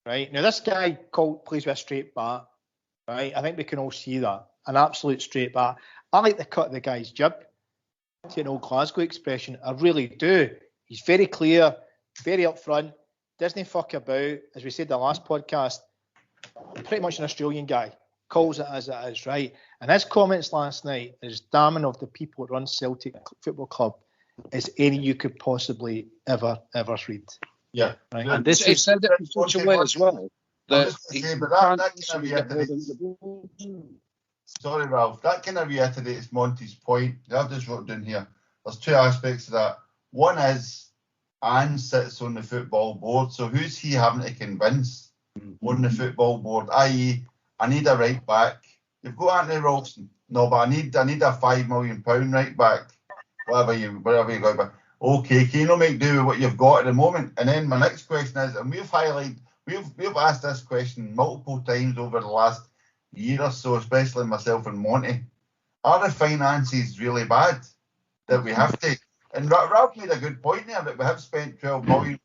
Right? Now, this guy plays with a straight bat, right? I think we can all see that. An absolute straight bat. I like the cut of the guy's jib, to an old Glasgow expression. I really do. He's very clear, very upfront, doesn't fuck about. As we said in the last podcast, pretty much an Australian guy. Calls it as it is, right? And his comments last night, as damning of the people that run Celtic Football Club, as any you could possibly ever read. Yeah. Right? And he said it in such a way as well. Sorry, Ralph. That kind of reiterates Monty's point. I've just wrote down here. There's 2 aspects to that. One is Ange sits on the football board, so who's he having to convince on the football board? I.e., I need a right back. You've got Anthony Ralston. No, but I need a £5 million right back. Whatever you got. But okay, can you not make do with what you've got at the moment? And then my next question is, and we've asked this question multiple times over the last year or so, especially myself and Monty. Are the finances really bad that we have to? And Ralph made a good point there that we have spent 12 million.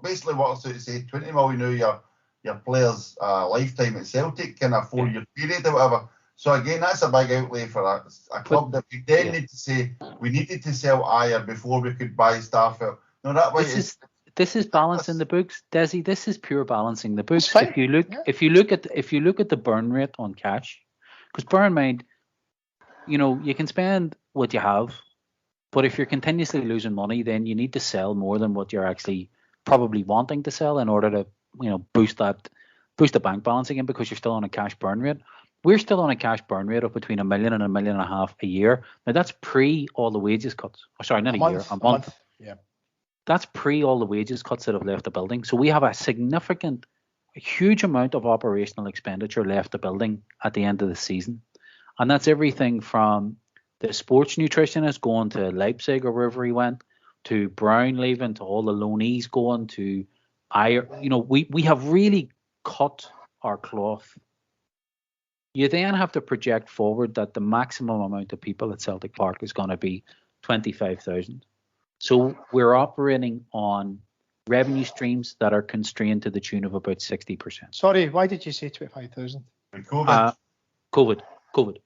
Basically, what's it say? 20 million of your players' lifetime at Celtic in a 4-year period or whatever. So again, that's a big outlay for a club that we then need to say we needed to sell Ayer before we could buy Starfield. No, that way this is balancing the books, Desi. This is pure balancing the books. Fine. If you look at the burn rate on cash, because bear in mind, you can spend what you have, but if you're continuously losing money, then you need to sell more than what you're actually probably wanting to sell in order to boost the bank balance again, because you're still on a cash burn rate. We're still on a cash burn rate of between $1 million and $1.5 million a year. Now that's pre all the wages cuts. Oh, sorry, not a year, a month. Yeah. That's pre all the wages cuts that have left the building. So we have a huge amount of operational expenditure left the building at the end of the season. And that's everything from the sports nutritionist going to Leipzig or wherever he went, to Brown leaving, to all the loanees going, to we have really cut our cloth. You then have to project forward that the maximum amount of people at Celtic Park is going to be 25,000. So we're operating on revenue streams that are constrained to the tune of about 60%. Sorry, why did you say 25,000? COVID. COVID.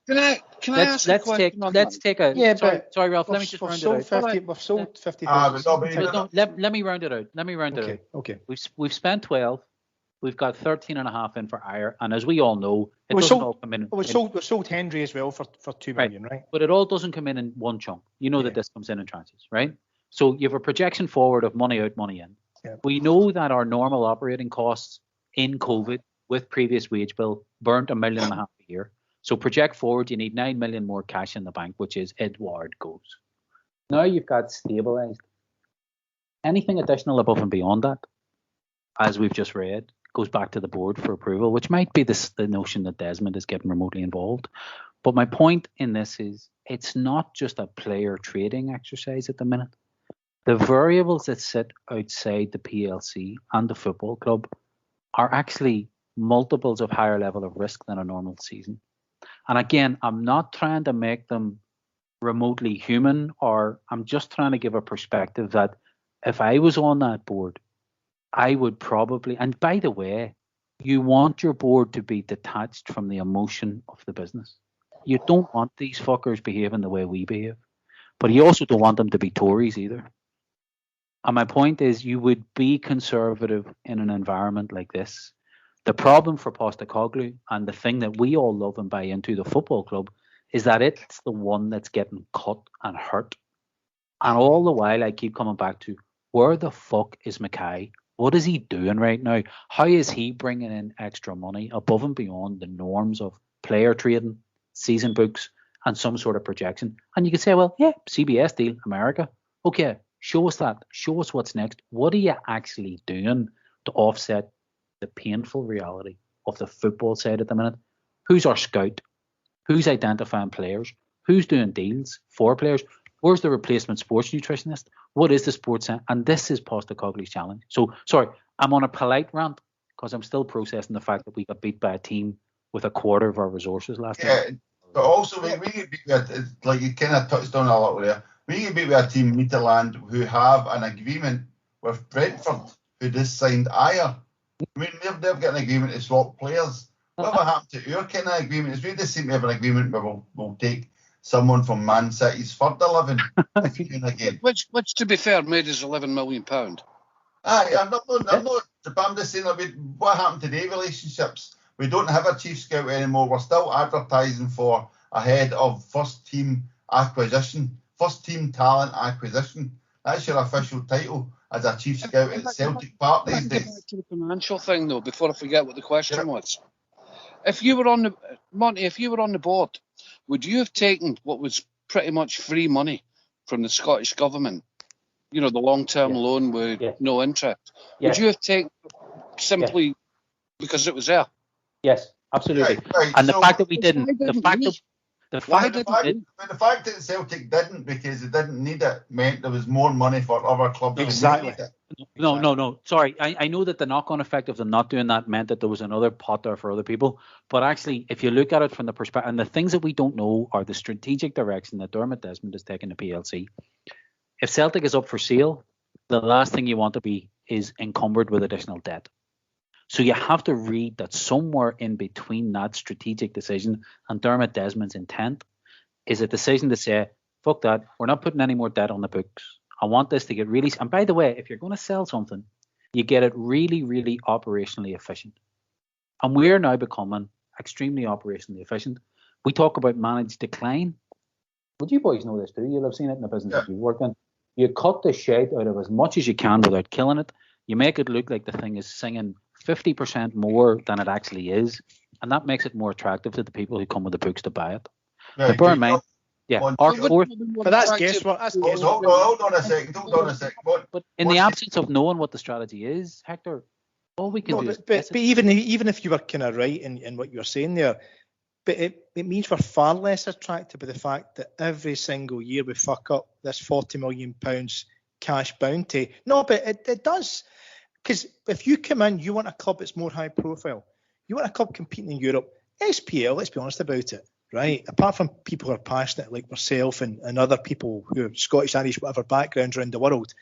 Can I ask a question? Let's take a. Yeah, sorry, Ralph. Let me just round it out. We've sold 50,000. Let me round it out. Okay. We've spent 12. We've got 13.5 in for Ayer, and as we all know, it doesn't all come in. We sold Henry as well for $2 million, right? But it all doesn't come in one chunk. That this comes in tranches, right? So you have a projection forward of money out, money in. Yeah. We know that our normal operating costs in COVID with previous wage bill burnt $1.5 million a year. So project forward, you need 9 million more cash in the bank, which is Edouard goes. Now you've got stabilised. Anything additional above and beyond that, as we've just read, goes back to the board for approval, which might be the notion that Desmond is getting remotely involved. But my point in this is it's not just a player trading exercise at the minute. The variables that sit outside the PLC and the football club are actually multiples of higher level of risk than a normal season. And again, I'm not trying to make them remotely human, or I'm just trying to give a perspective that if I was on that board, I would probably, and by the way, you want your board to be detached from the emotion of the business. You don't want these fuckers behaving the way we behave, but you also don't want them to be Tories either. And my point is, you would be conservative in an environment like this. The problem for Postecoglou, and the thing that we all love and buy into, the football club, is that it's the one that's getting cut and hurt. And all the while I keep coming back to, where the fuck is McKay? What is he doing right now? How is he bringing in extra money above and beyond the norms of player trading, season books, and some sort of projection? And you could say, well, yeah, CBS deal, America. Okay, show us that. Show us what's next. What are you actually doing to offset the painful reality of the football side at the minute? Who's our scout? Who's identifying players? Who's doing deals for players? Where's the replacement sports nutritionist? What is the sports center? And this is Postecoglou's challenge. So, sorry, I'm on a polite rant because I'm still processing the fact that we got beat by a team with a quarter of our resources last night. Yeah, but also we get beat with, like you kind of touched on a lot there, we get beat with a team, Midtjylland, who have an agreement with Brentford, who just signed Ayer. I mean, they've got an agreement to swap players. Whatever happened to our kind of agreement is we just seem to have an agreement where we'll take someone from Man City's further living again. Which, to be fair, made us £11 million. Aye, I'm just saying, what happened to the relationships? We don't have a chief scout anymore. We're still advertising for a head of first team talent acquisition. That's your official title as a chief scout at Celtic Park these days. Back to the financial thing, though, before I forget what the question was. If you were on the board, would you have taken what was pretty much free money from the Scottish government? You know, the long-term loan with no interest. Would you have taken simply because it was there? Yes, absolutely. Right, and the so fact that we didn't, the fact that Celtic didn't because they didn't need it meant there was more money for other clubs. Exactly. No. Sorry, I know that the knock-on effect of them not doing that meant that there was another pot there for other people. But actually, if you look at it from the perspective, and the things that we don't know are the strategic direction that Dermot Desmond has taken the PLC. If Celtic is up for sale, the last thing you want to be is encumbered with additional debt. So you have to read that somewhere in between that strategic decision and Dermot Desmond's intent is a decision to say, fuck that, we're not putting any more debt on the books. I want this to get really... And by the way, if you're going to sell something, you get it really, really operationally efficient. And we're now becoming extremely operationally efficient. We talk about managed decline. Would you boys know this too? You'll have seen it in the business that you work in. You cut the shit out of as much as you can without killing it. You make it look like the thing is singing 50% more than it actually is. And that makes it more attractive to the people who come with the books to buy it. But bear in mind, our fourth... But that's guesswork. Hold on a second. But in the absence of knowing what the strategy is, Hector, all we can do is... But even if you were kind of right in what you were saying there, but it means we're far less attracted by the fact that every single year we fuck up this £40 million cash bounty. No, but it does. Because if you come in, you want a club that's more high profile. You want a club competing in Europe. SPL, let's be honest about it, right? Apart from people who are passionate like myself and other people who are Scottish, Irish, whatever backgrounds around the world,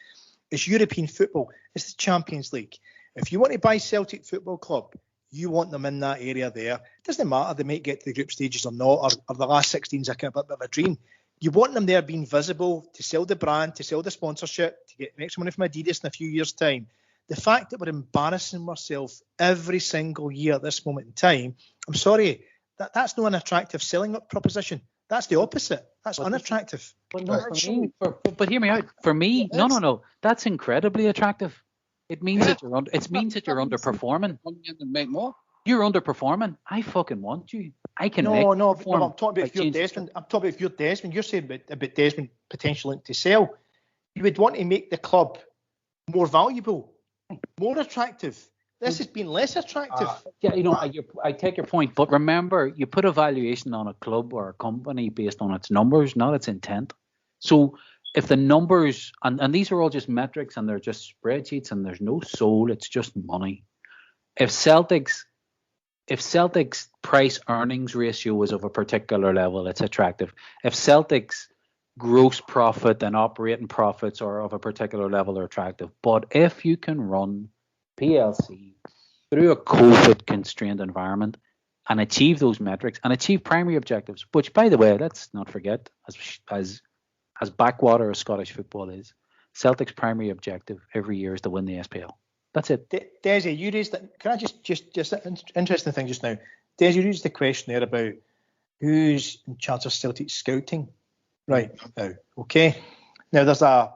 it's European football. It's the Champions League. If you want to buy Celtic Football Club, you want them in that area there. It doesn't matter they might get to the group stages or not, or the last 16 is a kind of bit of a dream. You want them there being visible, to sell the brand, to sell the sponsorship, to get extra money from Adidas in a few years' time. The fact that we're embarrassing ourselves every single year at this moment in time, I'm sorry, that's not an attractive selling up proposition. That's the opposite. That's unattractive. But no, but hear me out. For me, no. That's incredibly attractive. It means that you're underperforming. Make more. You're underperforming. I fucking want you. I can No, I'm form talking about by if you're changing- Desmond. I'm talking about if you're Desmond. You're saying about Desmond potentially to sell. You would want to make the club more valuable, more attractive. This has been less attractive. Yeah, I take your point, but remember, you put a valuation on a club or a company based on its numbers, not its intent. So if the numbers, and these are all just metrics and they're just spreadsheets and there's no soul, it's just money. If Celtic's price earnings ratio was of a particular level, it's attractive. If Celtic's gross profit and operating profits are of a particular level, are attractive. But if you can run PLC through a COVID constrained environment and achieve those metrics and achieve primary objectives, which, by the way, let's not forget, as backwater as Scottish football is, Celtic's primary objective every year is to win the SPL. That's it. Desi, you raised that. Can I just an interesting thing just now? Desi, you raised the question there about who's in charge of Celtic scouting right now. Okay. Now there's I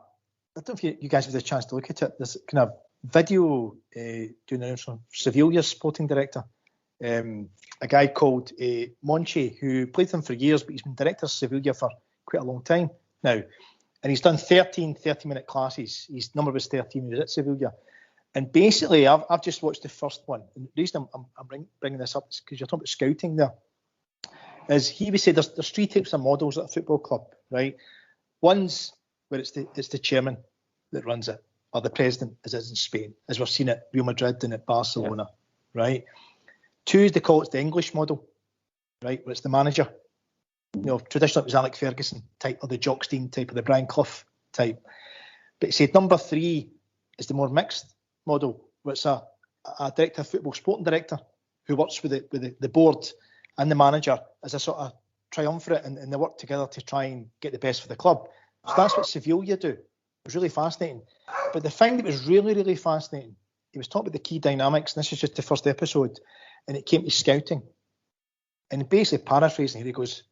don't know if you guys have the chance to look at it. There's kind of video doing an from Sevilla's sporting director, a guy called Monty, who played them for years, but he's been director of Sevilla for quite a long time now, and he's done 13 30-minute classes. His number was 13. He was at Sevilla. And basically, I've just watched the first one. And the reason I'm bringing this up is because you're talking about scouting there. As he would say, there's three types of models at a football club, right? One's where it's the chairman that runs it, or the president, as is in Spain, as we've seen at Real Madrid and at Barcelona, right? Two is they call it the English model, right? Where it's the manager. Traditionally it was Alex Ferguson type, or the Jock Stein type, or the Brian Clough type. But he said number three is the more mixed model, where it's a director of football, sporting director, who works with the board and the manager as a sort of triumvirate, and they work together to try and get the best for the club. So that's what Sevilla do. It was really fascinating. But the thing that was really, really fascinating, he was talking about the key dynamics, and this is just the first episode, and it came to scouting. And basically paraphrasing here, he goes,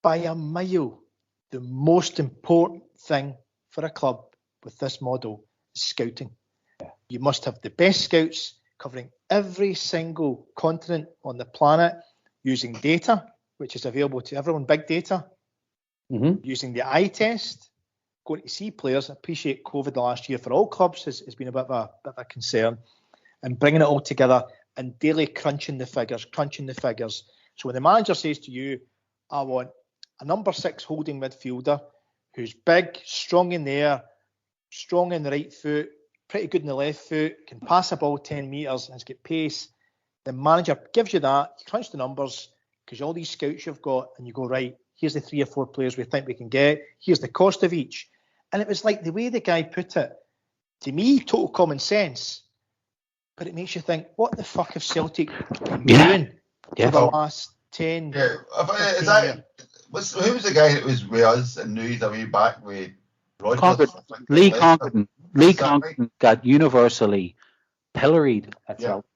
by a mile, the most important thing for a club with this model is scouting. You must have the best scouts covering every single continent on the planet, using data, which is available to everyone, big data, using the eye test, going to see players. I appreciate COVID the last year for all clubs has been a bit of a concern, and bringing it all together and daily crunching the figures. So when the manager says to you, I want a number 6 holding midfielder who's big, strong in the air, strong in the right foot, pretty good in the left foot, can pass a ball 10 metres and has got pace. The manager gives you that, you crunch the numbers, because all these scouts you've got, and you go, right, here's the 3 or 4 players we think we can get, here's the cost of each. And it was like the way the guy put it, to me, total common sense, but it makes you think, what the fuck have Celtic been doing for the last 10 years? Who was the guy that was with us and knew the way back with Rogers? Lee Congerton got universally pilloried at Celtic.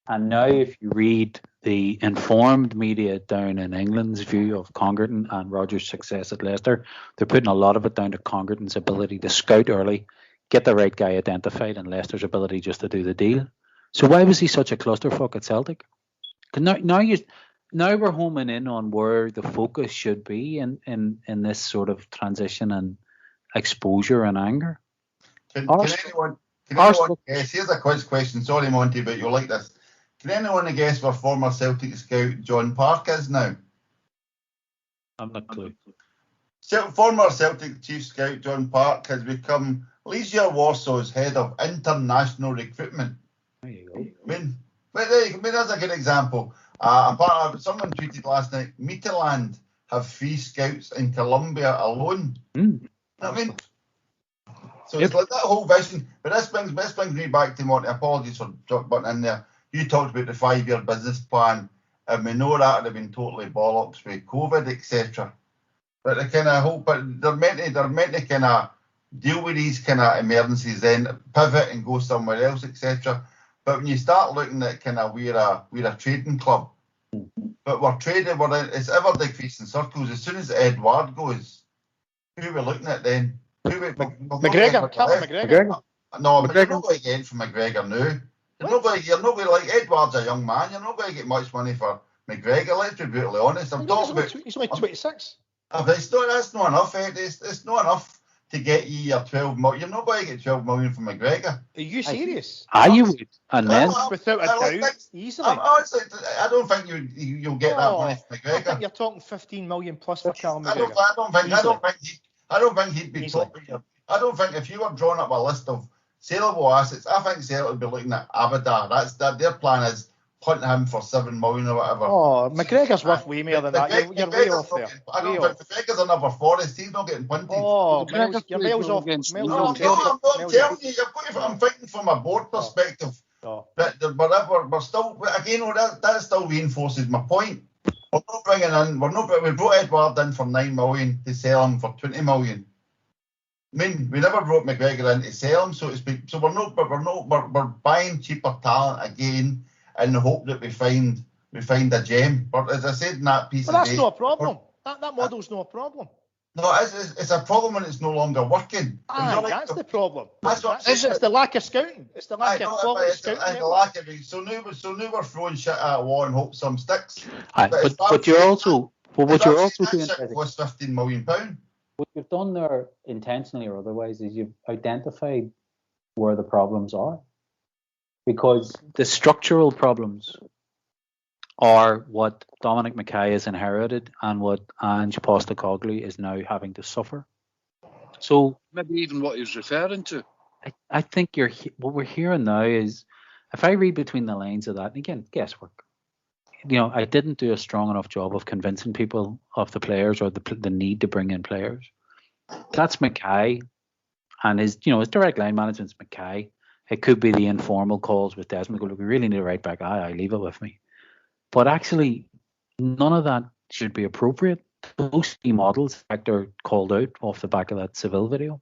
And now if you read the informed media down in England's view of Congerton and Rogers' success at Leicester, they're putting a lot of it down to Congerton's ability to scout early, get the right guy identified, and Leicester's ability just to do the deal. So why was he such a clusterfuck at Celtic? Because now we're homing in on where the focus should be in this sort of transition and exposure and anger. Can anyone guess? Here's a quiz question. Sorry, Monty, but you'll like this. Can anyone guess where former Celtic scout John Park is now? I'm not clue. Former Celtic chief scout John Park has become Leisure Warsaw's head of international recruitment. There you go. I mean, that's a good example. Someone tweeted last night, Midtjylland have 3 scouts in Colombia alone. You know what I mean? So it's like that whole vision. But this brings me back to Monty. Apologies for butting in there. You talked about the 5-year business plan, and we know that would have been totally bollocks with COVID, etc. But they kind of hope, but they're meant to kind of deal with these kind of emergencies, then pivot and go somewhere else, etc. But when you start looking at kind of we're a trading club, but it's ever like feast circles. As soon as Edward goes, who are we looking at then? McGregor. No, but you're not going to get from McGregor now. You're not going to, like, Edward's a young man. You're not going to get much money for McGregor. Let's be brutally honest. I'm talking about. He's only 26. That's not enough, Ed. It's not enough to get you your 12 million. You're not going to get 12 million from McGregor. Are you serious? You would. And then Without a doubt, easily. Honestly, I don't think you'll get that money from McGregor. I think you're talking 15 million plus for Callum I McGregor. don't think he'd be top. I don't think if you were drawing up a list of saleable assets, I think Celtic would be looking at Abada. Their plan is punting him for 7 million or whatever. Oh, McGregor's worth way more than that. You're way off there. I don't think McGregor's another Forest. He's not getting punted. Oh, you're miles off. I'm telling you, I'm thinking from a board perspective. But we're still, again, that still reinforces my point. We're not bringing in, we brought Edward in for 9 million to sell him for 20 million. I mean, we never brought McGregor in to sell him, so to speak. So we're buying cheaper talent again in the hope that we find a gem. But as I said in that piece, that's no problem. That model's no problem. No, it's a problem when it's no longer working. That's the problem. It's the lack of scouting. It's the lack of quality scouting. So now we're throwing shit at a wall and hope some sticks. But you're also doing cost £15 million. What you've done there, intentionally or otherwise, is you've identified where the problems are, because the structural problems are what Dominic McKay has inherited and what Ange Postecoglou is now having to suffer. So maybe even what he was referring to. I think what we're hearing now is, if I read between the lines of that, and again, guesswork. I didn't do a strong enough job of convincing people of the players or the need to bring in players. That's McKay, and his direct line management's McKay. It could be the informal calls with Desmond. Look, we really need a right back. Leave it with me. But actually, none of that should be appropriate. Those three models Hector called out off the back of that Seville video,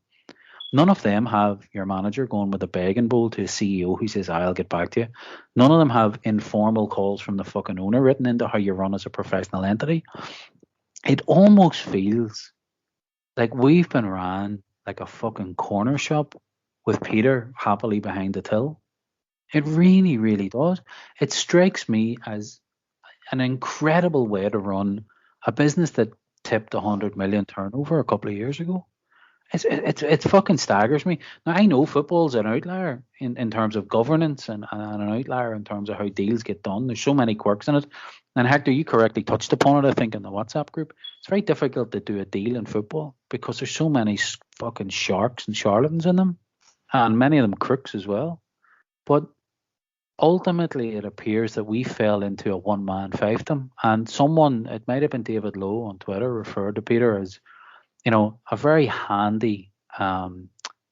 none of them have your manager going with a begging bowl to a CEO who says, I'll get back to you. None of them have informal calls from the fucking owner written into how you run as a professional entity. It almost feels like we've been ran like a fucking corner shop with Peter happily behind the till. It really, really does. It strikes me as an incredible way to run a business that tipped 100 million turnover a couple of years ago. It fucking staggers me. Now, I know football's an outlier in terms of governance and an outlier in terms of how deals get done. There's so many quirks in it. And Hector, you correctly touched upon it, I think, in the WhatsApp group. It's very difficult to do a deal in football because there's so many fucking sharks and charlatans in them, and many of them crooks as well. But ultimately, it appears that we fell into a one-man fiefdom. And someone, it might have been David Lowe on Twitter, referred to Peter as, a very handy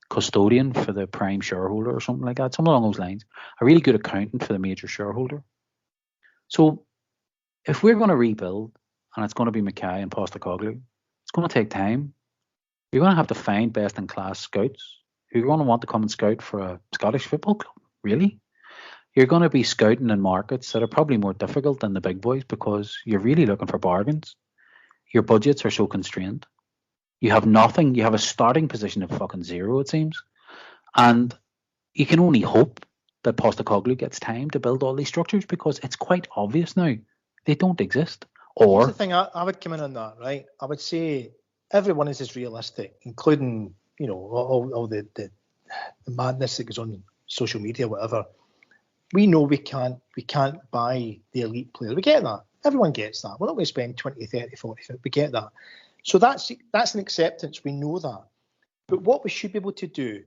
custodian for the prime shareholder or something like that, something along those lines. A really good accountant for the major shareholder. So if we're going to rebuild, and it's going to be McKay and Postecoglou, it's going to take time. You're going to have to find best-in-class scouts who are going to want to come and scout for a Scottish football club. Really? You're going to be scouting in markets that are probably more difficult than the big boys because you're really looking for bargains. Your budgets are so constrained. You have nothing. You have a starting position of fucking zero, it seems. And you can only hope that Postecoglou gets time to build all these structures because it's quite obvious now they don't exist. Or here's the thing, I would come in on that, right? I would say everyone is as realistic, including, all the madness that goes on social media, whatever. We know we can't buy the elite player. We get that. Everyone gets that. We're not going to spend 20, 30, 40. We get that. So that's an acceptance. We know that. But what we should be able to do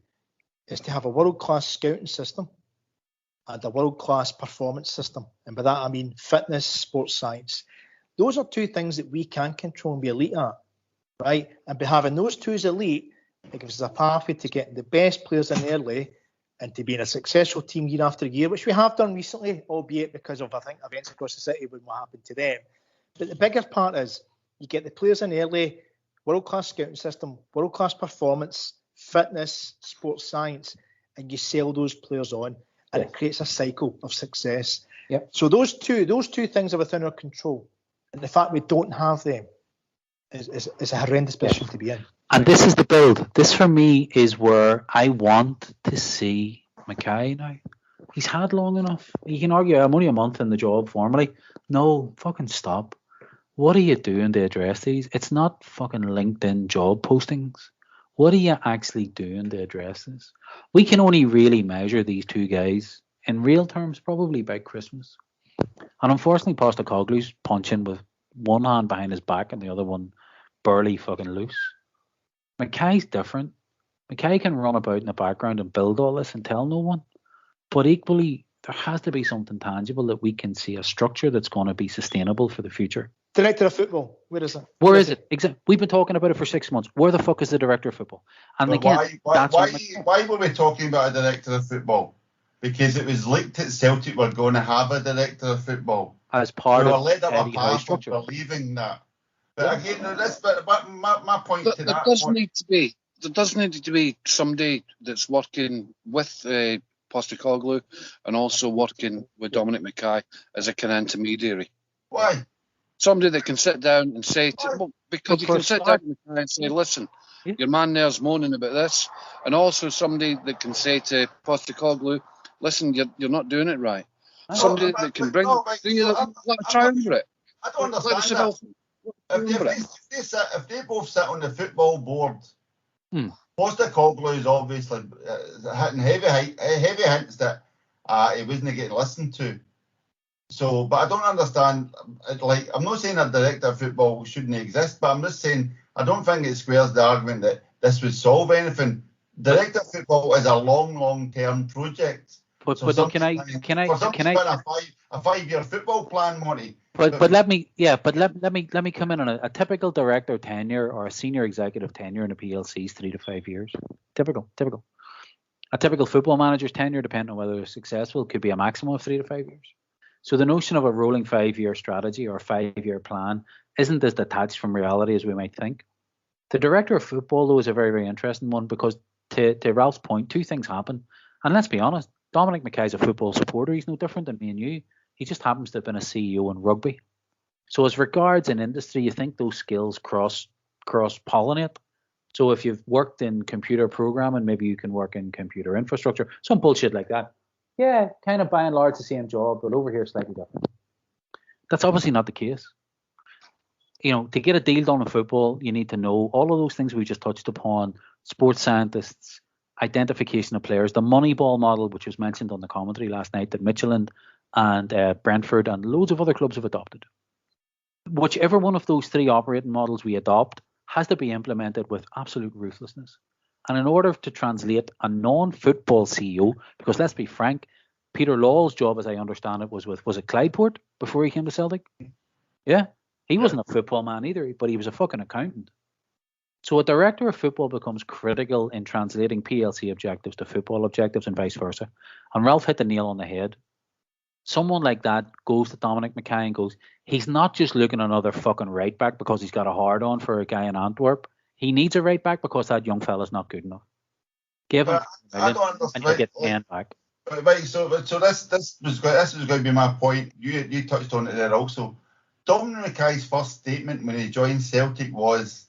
is to have a world-class scouting system and a world-class performance system. And by that, I mean fitness, sports science. Those are two things that we can control and be elite at, right? And by having those two as elite, it gives us a pathway to getting the best players in early and to being a successful team year after year, which we have done recently, albeit because of, I think, events across the city when what happened to them. But the bigger part is you get the players in early, world-class scouting system, world-class performance, fitness, sports science, and you sell those players on, and it creates a cycle of success. Yep. So those two things are within our control. And the fact we don't have them is a horrendous position to be in. And this is the build. This for me is where I want to see McKay now. He's had long enough. You can argue, I'm only a month in the job formally. No, fucking stop. What are you doing to address these? It's not fucking LinkedIn job postings. What are you actually doing to address this? We can only really measure these two guys in real terms probably by Christmas. And unfortunately, Postecoglou's punching with one hand behind his back and the other one barely fucking loose. McKay's different. McKay can run about in the background and build all this and tell no one. But equally, there has to be something tangible that we can see, a structure that's going to be sustainable for the future. Director of football, where is it? Where is it? Exactly. We've been talking about it for 6 months. Where the fuck is the director of football? And again, why were we talking about a director of football? Because it was leaked at Celtic we're going to have a director of football. As part of led up a Eddie Howe's path structure. of believing that. But again, my point to There that does point, need to be. There does need to be somebody that's working with Postecoglou and also working with Dominic McKay as a kind of intermediary. why? Somebody that can sit down and say, because you can sit down with McKay and say, listen, your man there's moaning about this. And also somebody that can say to Postecoglou, listen, you're not doing it right. Somebody that can bring triumvirate. I don't understand that. If they both sit on the football board, Postecoglou is obviously hitting heavy hints that he wasn't getting listened to. So, but I don't understand. Like, I'm not saying a director of football shouldn't exist, but I'm just saying I don't think it squares the argument that this would solve anything. Director of football is a long-term project. But so can I a 5-year football plan, Monty? But let me come in on a typical director tenure or a senior executive tenure in a PLC is 3 to 5 years. Typical. A typical football manager's tenure, depending on whether they're successful, could be a maximum of 3 to 5 years. So the notion of a rolling 5-year strategy or 5-year plan isn't as detached from reality as we might think. The director of football, though, is a very, very interesting one because to Ralph's point, two things happen. And let's be honest, Dominic McKay's a football supporter. He's no different than me and you. He just happens to have been a CEO in rugby. So as regards in industry, you think those skills cross-pollinate. So if you've worked in computer programming, maybe you can work in computer infrastructure, some bullshit like that. Yeah, kind of by and large the same job, but over here slightly different. That's obviously not the case. You know, to get a deal done in football, you need to know all of those things we just touched upon, sports scientists, identification of players, the Moneyball model, which was mentioned on the commentary last night that Michelin and Brentford and loads of other clubs have adopted. Whichever one of those three operating models we adopt has to be implemented with absolute ruthlessness. And in order to translate a non-football CEO, because let's be frank, Peter Lawwell's job, as I understand it, was it Clydeport before he came to Celtic? Yeah, he wasn't a football man either, but he was a fucking accountant. So a director of football becomes critical in translating PLC objectives to football objectives and vice versa. And Ralph hit the nail on the head. Someone like that goes to Dominic McKay and goes, he's not just looking at another fucking right back because he's got a hard on for a guy in Antwerp. He needs a right back because that young fella's not good enough. Give him and you get 10 back. Right, so this was going to be my point. You touched on it there also. Dominic McKay's first statement when he joined Celtic was,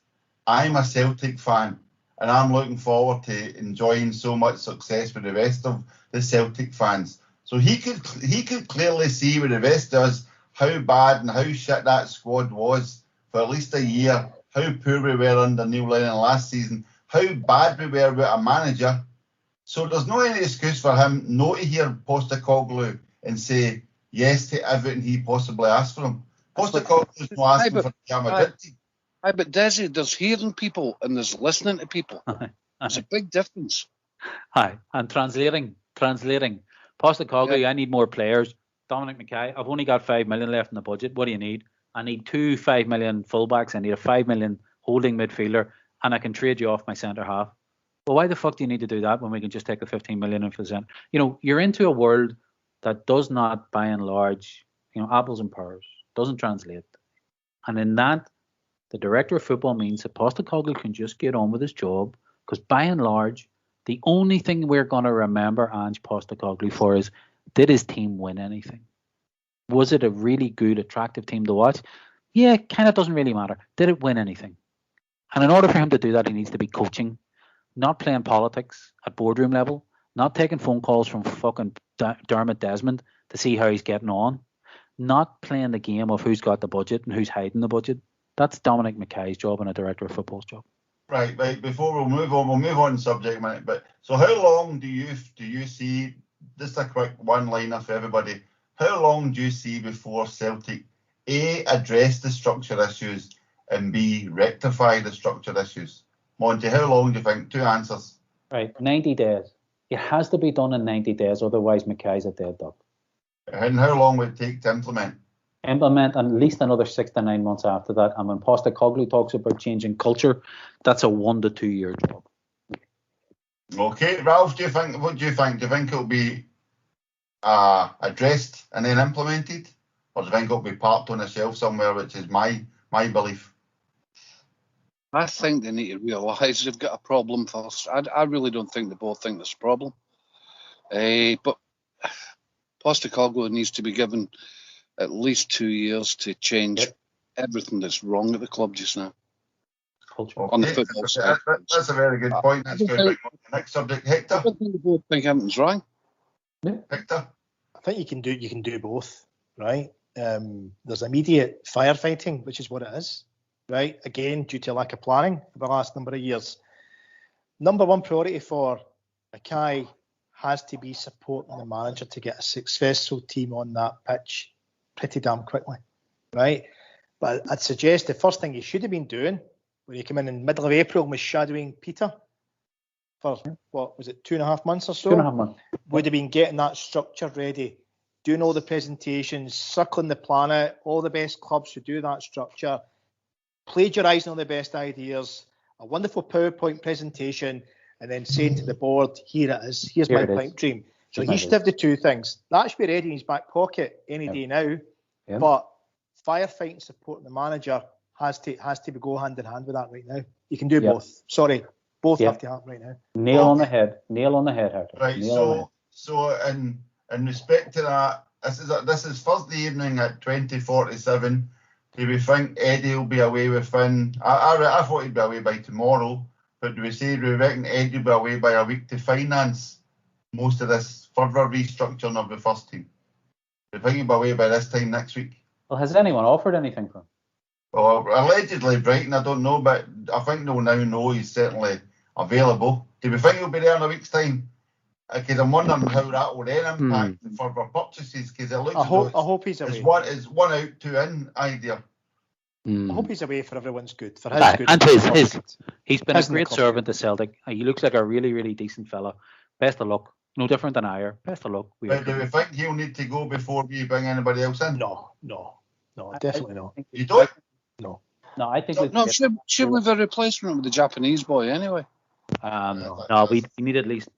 I'm a Celtic fan and I'm looking forward to enjoying so much success with the rest of the Celtic fans. So he could clearly see with the rest of us how bad and how shit that squad was for at least a year, how poor we were under Neil Lennon last season, how bad we were with a manager. So there's no any excuse for him not to hear Postecoglou and say yes to everything he possibly asked for him. Postecoglou's not asking for Carmudgeons. Aye, but Desi, there's hearing people and there's listening to people. There's a big difference. Aye, and translating. Postecoglou, I need more players. Dominic McKay, I've only got 5 million left in the budget. What do you need? I need 2 5 million fullbacks. I need a 5 million holding midfielder, and I can trade you off my centre half. Well, why the fuck do you need to do that when we can just take the 15 million in for the centre? You know, you're into a world that does not, by and large, apples and pears, doesn't translate. And in that, the director of football means that Postecoglou can just get on with his job, because by and large, the only thing we're going to remember Ange Postecoglou for is, did his team win anything? Was it a really good, attractive team to watch? Yeah, kind of doesn't really matter. Did it win anything? And in order for him to do that, he needs to be coaching, not playing politics at boardroom level, not taking phone calls from fucking Dermot Desmond to see how he's getting on, not playing the game of who's got the budget and who's hiding the budget. That's Dominic McKay's job and a director of football's job. Right. Before we'll move on subject a minute. But so, how long do you see? Just a quick one-liner for everybody. How long do you see before Celtic A, address the structure issues, and B, rectify the structure issues? Monty, how long do you think? 2 answers. Right, 90 days. It has to be done in 90 days, otherwise McKay's a dead duck. And how long would it take to implement? Implement at least another 6 to 9 months after that. And when Postecoglou talks about changing culture, that's a 1 to 2 year job. Okay, Ralph, what do you think? Do you think it'll be addressed and then implemented? Or do you think it'll be parked on a shelf somewhere, which is my belief? I think they need to realise they've got a problem first. I really don't think they both think there's a problem. But Postecoglou needs to be given at least 2 years to change everything that's wrong at the club just now. Culture. On the football side. That's a very good point. That's going to bring on the next subject. Hector? I don't think they both think everything's wrong. Hector? I think you can do both, right? There's immediate firefighting, which is what it is, right? Again, due to lack of planning for the last number of years. Number one priority for McKay has to be supporting the manager to get a successful team on that pitch pretty damn quickly, right? But I'd suggest the first thing he should have been doing when he came in the middle of April was shadowing Peter for, what was it, 2.5 months or so? 2.5 months. Would have been getting that structure ready, doing all the presentations, circling the planet, all the best clubs should do that structure, plagiarising all the best ideas, a wonderful PowerPoint presentation, and then saying to the board, here it is, here's my pipe dream. So he should have the two things. That should be ready in his back pocket any day now, but firefighting, supporting the manager has to be go hand in hand with that right now. You can do both. Sorry, both have to happen right now. Nail on the head, Hector. Right. So in respect to that, this is Thursday evening at 20:47. Do we think Eddie will be away within? I thought he'd be away by tomorrow, but do we reckon Eddie will be away by a week to finance most of this further restructuring of the first team? Do you think he'll be away by this time next week? Well, has anyone offered anything for him? Well, allegedly Brighton, I don't know, but I think they'll now know he's certainly available. Do we think he'll be there in a week's time? Because I'm wondering how that will then impact the further purchases. Because it looks I hope he's away. It's one out, two in idea. I hope he's away for everyone's good. For his good. And his. He's been a great servant to Celtic. He looks like a really, really decent fella. Best of luck. No different than Ayer. Best of luck. But do we think he'll need to go before we bring anybody else in? No, definitely not. You don't? No, I think should we have a replacement with the Japanese boy anyway? We need at least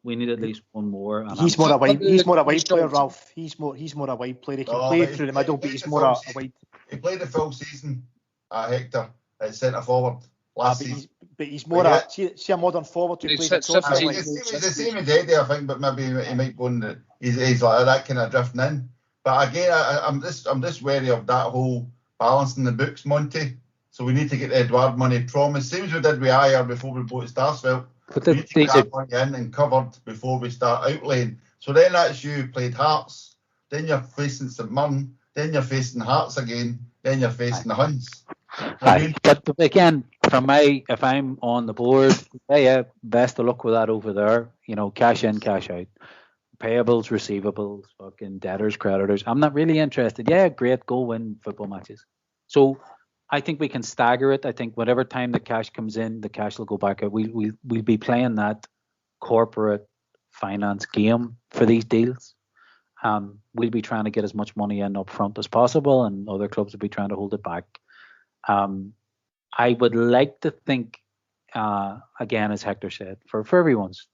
one more. He's more a wide player, Ralph. He's more a wide player. He can play through the middle, but he's more a wide. He played the full season, Hector, at centre forward last season. But he's more see a modern forward to play. He's the same as Eddie, I think, but maybe he might go in. He's like that kind of drifting in. But again, I'm just wary of that whole balancing the books, Monty. So we need to get the Edouard money promised. Same as we did with Ayer before we bought Starsfeld. We need to get that money in and covered before we start outlaying. So then that's you played Hearts, then you're facing St Mirren, then you're facing Hearts again, then you're facing the Huns. But again, if I'm on the board, best of luck with that over there. Cash in, cash out. Payables, receivables, fucking debtors, creditors. I'm not really interested. Yeah, great, go win football matches. So I think we can stagger it. I think whatever time the cash comes in, the cash will go back out. We'll be playing that corporate finance game for these deals. We'll be trying to get as much money in up front as possible, and other clubs will be trying to hold it back. I would like to think, again, as Hector said, for everyone's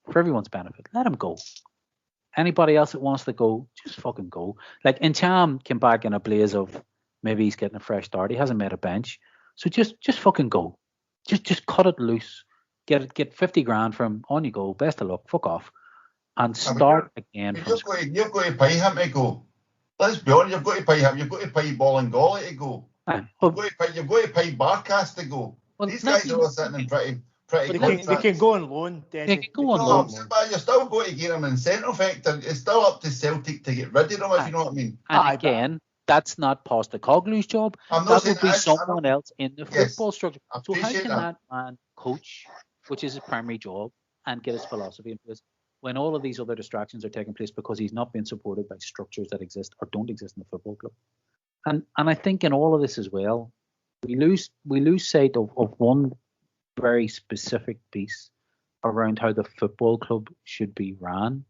benefit, let him go. Anybody else that wants to go, just fucking go. Like Encham came back in a blaze of maybe he's getting a fresh start. He hasn't made a bench, so just fucking go. Just cut it loose. Get 50 grand from him. On you go. Best of luck. Fuck off, and start again. You've got to pay him to go. Let's be honest. You've got to pay him. You've got to pay Bolingoli to go. You've got to pay Barkas to go. Well, these guys are all sitting and pretty. pretty They contracts. can go on loan, Desi. They can go on No, loan. but you're still going to get him incentive factor. It's still up to Celtic to get rid of him, if you know what I mean. And Aye, again, that's not Postecoglou's job. I'm not That saying would be that's- someone else in the Yes, football structure. I So how appreciate can that. that man coach, which is his primary job, and get his philosophy in place when all of these other distractions are taking place because he's not being supported by structures that exist or don't exist in the football club? And I think in all of this as well, we lose sight of one very specific piece around how the football club should be ran.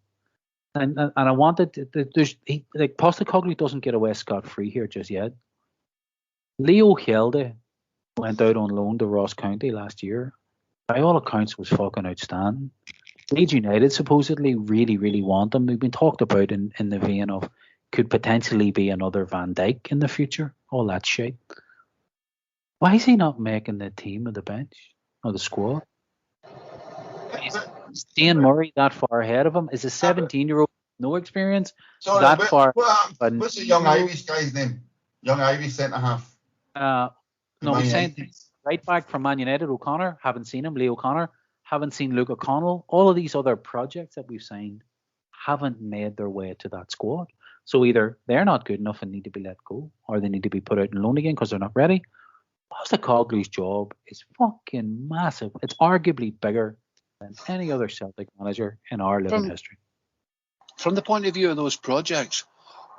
And I wanted like Postecoglou doesn't get away scot-free here just yet. Leo Hjelde went out on loan to Ross County last year. By all accounts, was fucking outstanding. Leeds United supposedly really, really want him. We've been talked about in the vein of could potentially be another Van Dijk in the future. All that shit. Why is he not making the team of the bench or the squad? Is Dean Murray that far ahead of him? Is a 17-year-old no experience Sorry, that far? what's the young Irish guy's name? Young Irish centre half. No, he's saying United. right back from Man United, O'Connor. Haven't seen him. Lee O'Connor. Haven't seen Luke O'Connell. All of these other projects that we've signed haven't made their way to that squad. So either they're not good enough and need to be let go, or they need to be put out on loan again because they're not ready. Postecoglou's job is fucking massive. It's arguably bigger than any other Celtic manager in our living history. From the point of view of those projects,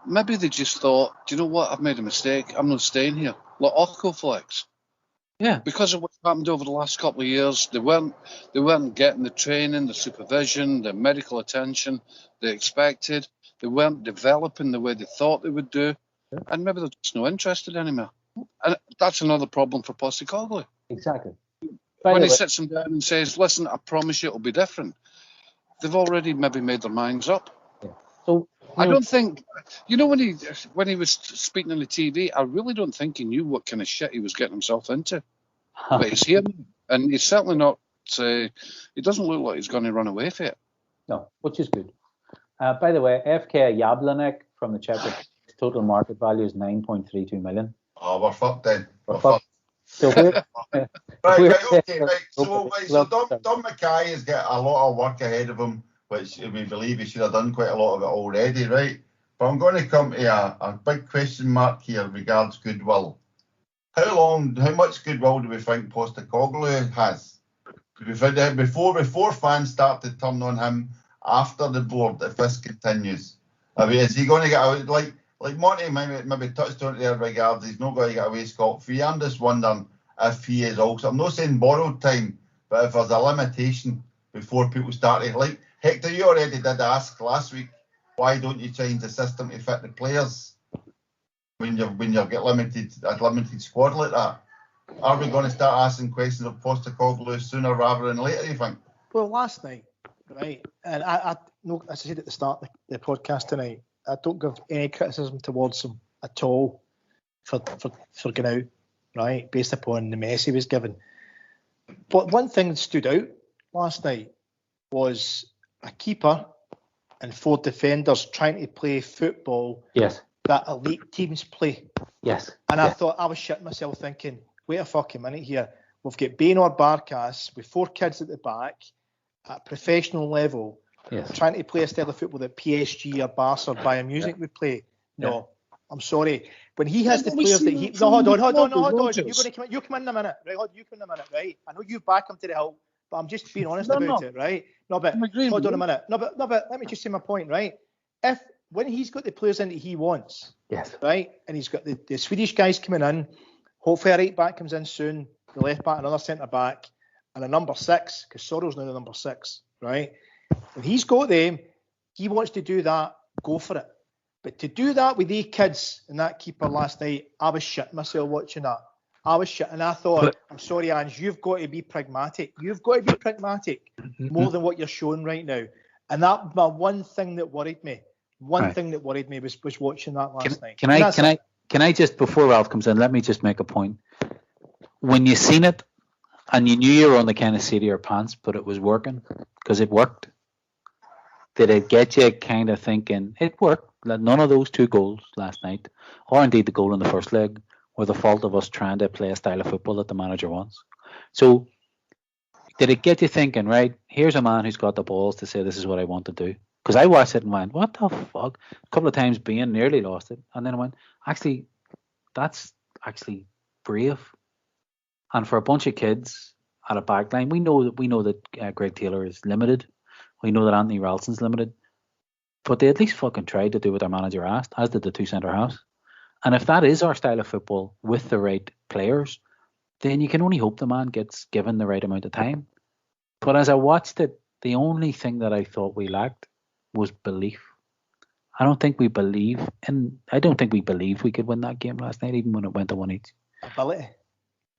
maybe they just thought, do you know what? I've made a mistake. I'm not staying here. Like Ocoflex. Yeah. Because of what's happened over the last couple of years, they weren't getting the training, the supervision, the medical attention they expected. They weren't developing the way they thought they would do. Yeah. And maybe they're just not interested anymore. And that's another problem for Postecoglou. Exactly. When he sits them down and says, listen, I promise you it'll be different, they've already maybe made their minds up. Yeah. So I don't think, when he was speaking on the TV, I really don't think he knew what kind of shit he was getting himself into. But he's here, and he's certainly not. He doesn't look like he's going to run away from it. No, which is good. By the way, FK Jablanek from the Czech Republic, total market value is 9.32 million. Oh, we're fucked then. We're fucked. So Right. So Dom McKay has got a lot of work ahead of him, which we believe he should have done quite a lot of it already, right? But I'm going to come to a big question mark here regards goodwill. How much goodwill do we think Postecoglou has? Before fans start to turn on him after the board, if this continues? I mean, is he going to get out like Monty maybe touched on it there regards he's not going to get away scot-free? I'm just wondering if he is also, I'm not saying borrowed time, but if there's a limitation before people start to, like Hector, you already did ask last week, why don't you change the system to fit the players when you get a limited squad like that? Are we going to start asking questions of Postecoglou sooner rather than later, you think? Well, last night, right, and I know, as I said at the start of the podcast tonight, I don't give any criticism towards him at all for going out, right, based upon the mess he was given. But one thing that stood out last night was a keeper and 4 defenders trying to play football that elite teams play. Yes. And I thought, I was shitting myself thinking, wait a fucking minute here. We've got Baynor Barkas with 4 kids at the back at professional level, trying to play a style of football that PSG or Barca or Bayern Munich would play. No, I'm sorry. When he has the players that he... No, hold on. You come in a minute, right? You come in a minute, right? I know you back him to the hill, but I'm just being honest about it, right? No, but hold on a minute. No, but let me just say my point, right? When he's got the players in that he wants, right, and he's got the Swedish guys coming in, hopefully a right back comes in soon, the left back, another centre back, and a number 6, because Sorrell's now the number 6, right? When he's got them, he wants to do that, go for it. But to do that with these kids and that keeper last night, I was shitting myself watching that. I was shitting. I thought, I'm sorry, Ange, you've got to be pragmatic. You've got to be pragmatic more than what you're showing right now. And that my one thing that worried me. Thing that worried me was watching that last night. Can I just, before Ralph comes in, let me just make a point. When you seen it and you knew you were on the kind of seat of your pants, but it was working because it worked, did it get you kind of thinking it worked? None of those 2 goals last night, or indeed the goal in the first leg, were the fault of us trying to play a style of football that the manager wants. So did it get you thinking? Right, here's a man who's got the balls to say this is what I want to do. Because I watched it and went, what the fuck? A couple of times being nearly lost it, and then I went, actually, that's actually brave. And for a bunch of kids at a back line, we know that Greg Taylor is limited. We know that Anthony Ralston's limited. But they at least fucking tried to do what their manager asked, as did the two centre halves. And if that is our style of football with the right players, then you can only hope the man gets given the right amount of time. But as I watched it, the only thing that I thought we lacked was belief. I don't think we believed we could win that game last night, even when it went to 1 each. Ability.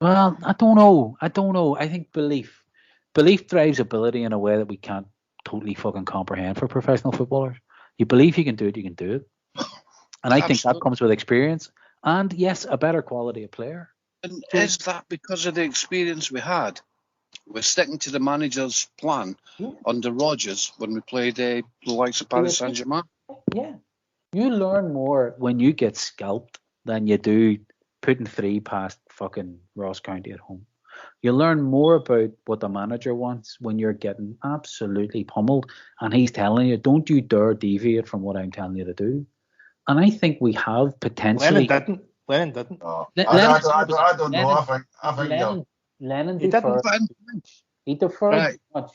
Well, I don't know. I think belief drives ability in a way that we can't totally fucking comprehend for professional footballers. You believe you can do it, you can do it. And I think that comes with experience and, yes, a better quality of player. And is that because of the experience we had? We're sticking to the manager's plan under Rodgers when we played the likes of Paris Saint-Germain. Yeah. You learn more when you get scalped than you do putting 3 past fucking Ross County at home. You learn more about what the manager wants when you're getting absolutely pummeled and he's telling you, don't you dare deviate from what I'm telling you to do. And I think we have potentially... Lennon didn't. I don't know. I think Lennon he deferred. He deferred right. much.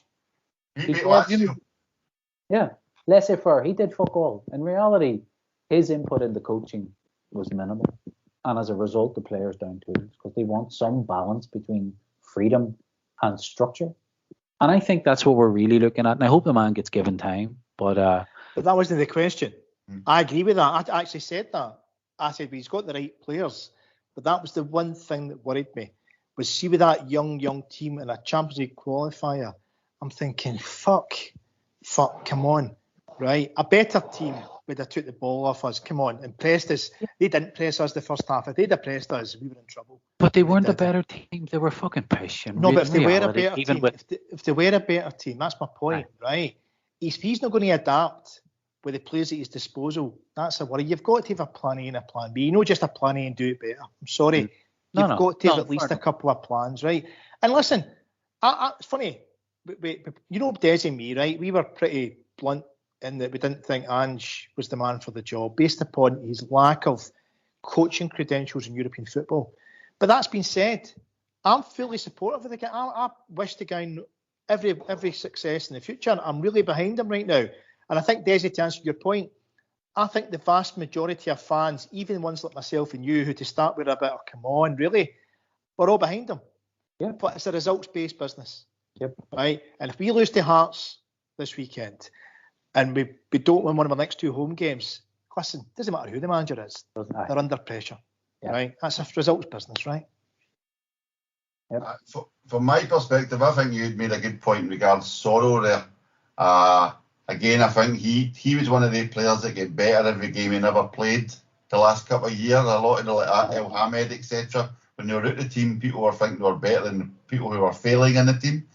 Yeah, laissez-faire. He did fuck all. In reality, his input in the coaching was minimal. And as a result, the players down tools because they want some balance between freedom and structure. And I think that's what we're really looking at. And I hope the man gets given time. But that wasn't the question. I agree with that. I actually said that. I said, well, he's got the right players. But that was the one thing that worried me. Was see with that young team in a Champions League qualifier, I'm thinking, fuck, come on, right? A better team would have took the ball off us, come on, and pressed us. They didn't press us the first half. If they'd have pressed us, we were in trouble. But they weren't a better team. They were fucking pushing. No, but if they were a better team, if they were a better team, that's my point, right? If he's not going to adapt with the players at his disposal, that's a worry. You've got to have a plan A and a plan B. You know, just a plan A and do it better. I'm sorry. You've got to have at least a couple of plans, right? And listen, it's funny. You know, Des and me, right? We were pretty blunt in that we didn't think Ange was the man for the job based upon his lack of coaching credentials in European football. But that's been said. I'm fully supportive of the guy. I wish the guy every success in the future. I'm really behind him right now. And I think, Desi, to answer your point, I think the vast majority of fans, even ones like myself and you, who to start with a bit of come on, really, we're all behind him. Yeah. But it's a results-based business. Yep. Right? And if we lose to Hearts this weekend and we don't win one of our next 2 home games, listen, doesn't matter who the manager is. They're under pressure. Yeah. Right? That's a results business, right? Yep. From my perspective, I think you'd made a good point in regards to Sorrow there. Again, I think he was one of the players that get better every game he never played the last couple of years. A lot of the like El Hamed, etc. When they were out the team, people were thinking they were better than the people who were failing in the team.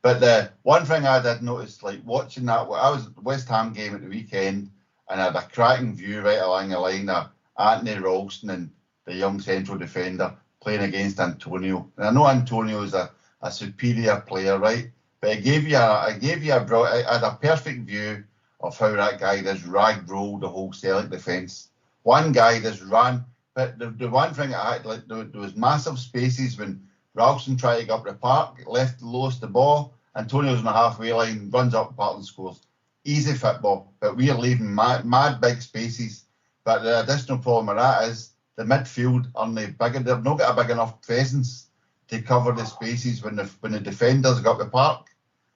But the one thing I did notice, like watching that, I was at the West Ham game at the weekend and I had a cracking view right along the line of Anthony Ralston and the young central defender playing against Antonio. And I know Antonio is a superior player, right? But I had a perfect view of how that guy just rag-rolled the whole Celtic defence. One guy just ran, but the one thing I had, like, there was massive spaces when Ralston tried to go up the park, lost the ball, Antonio's on the halfway line, runs up the park and scores. Easy football, but we're leaving mad big spaces. But the additional problem with that is the midfield aren't big, they've not got a big enough presence to cover the spaces when the defenders go up the park.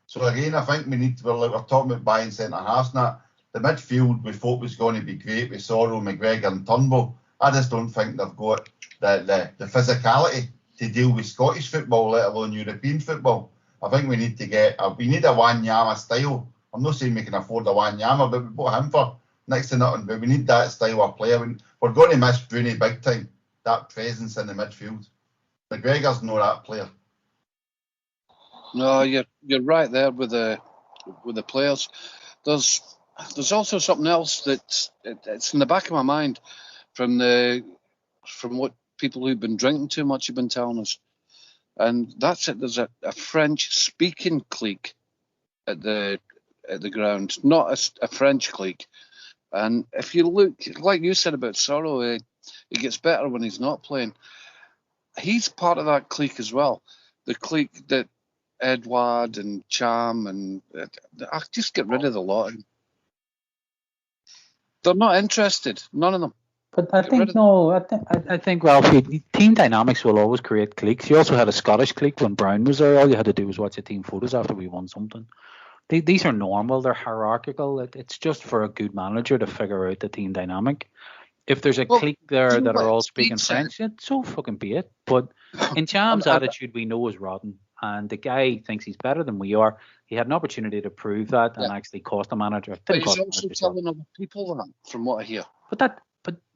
So again, I think we're talking about buying centre halves now. The midfield we thought was going to be great with Sorrow, McGregor and Turnbull. I just don't think they've got the physicality to deal with Scottish football, let alone European football. I think we need a Wanyama style. I'm not saying we can afford a Wanyama, but we bought him for next to nothing. But we need that style of player. We're going to miss Bruni big time, that presence in the midfield. McGregor's not that player. No, you're right there with the players. There's also something else that's it's in the back of my mind from what people who've been drinking too much have been telling us. And that's it. There's a French-speaking clique at the ground, not a French clique. And if you look, like you said about Sorrow, it gets better when he's not playing. He's part of that clique as well. The clique that Edouard and Cham and I just get rid of the lot. They're not interested. None of them. But I think Ralphie, team dynamics will always create cliques. You also had a Scottish clique when Brown was there. All you had to do was watch the team photos after we won something. These are normal. They're hierarchical. It's just for a good manager to figure out the team dynamic. If there's a clique there that are all speaking French, so fucking be it. But in Cham's attitude, we know is rotten. And the guy thinks he's better than we are. He had an opportunity to prove that and actually cost the manager. But he's also telling other people that, from what I hear.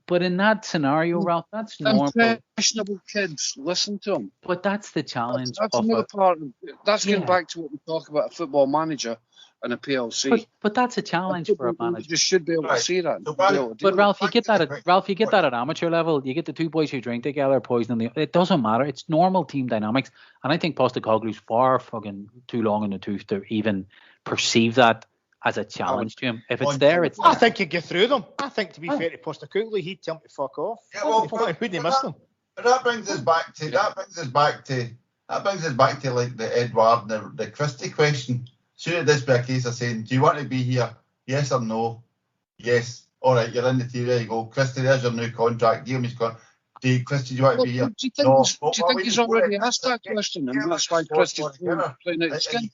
But in that scenario, Ralph, that's normal. Impressionable kids, listen to him. But that's the challenge. That's another part. That's getting back to what we talk about a football manager and a PLC. But that's a challenge for a manager. You should be able to see that. But Ralph, you get that at amateur level. You get the two boys who drink together, poisoning it doesn't matter. It's normal team dynamics, and I think Postecoglou's far fucking too long in the tooth to even perceive that as a challenge to him. If it's there, it's. I think you get through them. I think, to be fair to Postecoglou, he'd tell him to fuck off. Yeah, well, wouldn't he miss them? But that brings us back to like the Edouard and the Christie question. Should this be a case of saying, do you want to be here? Yes or no? Yes. All right, you're in the team. There you go. Christie, there's your new contract. Give him his contract. Christie, do you want to be here? Do you think he's already asked that question? And that's why Christie's playing out his skin.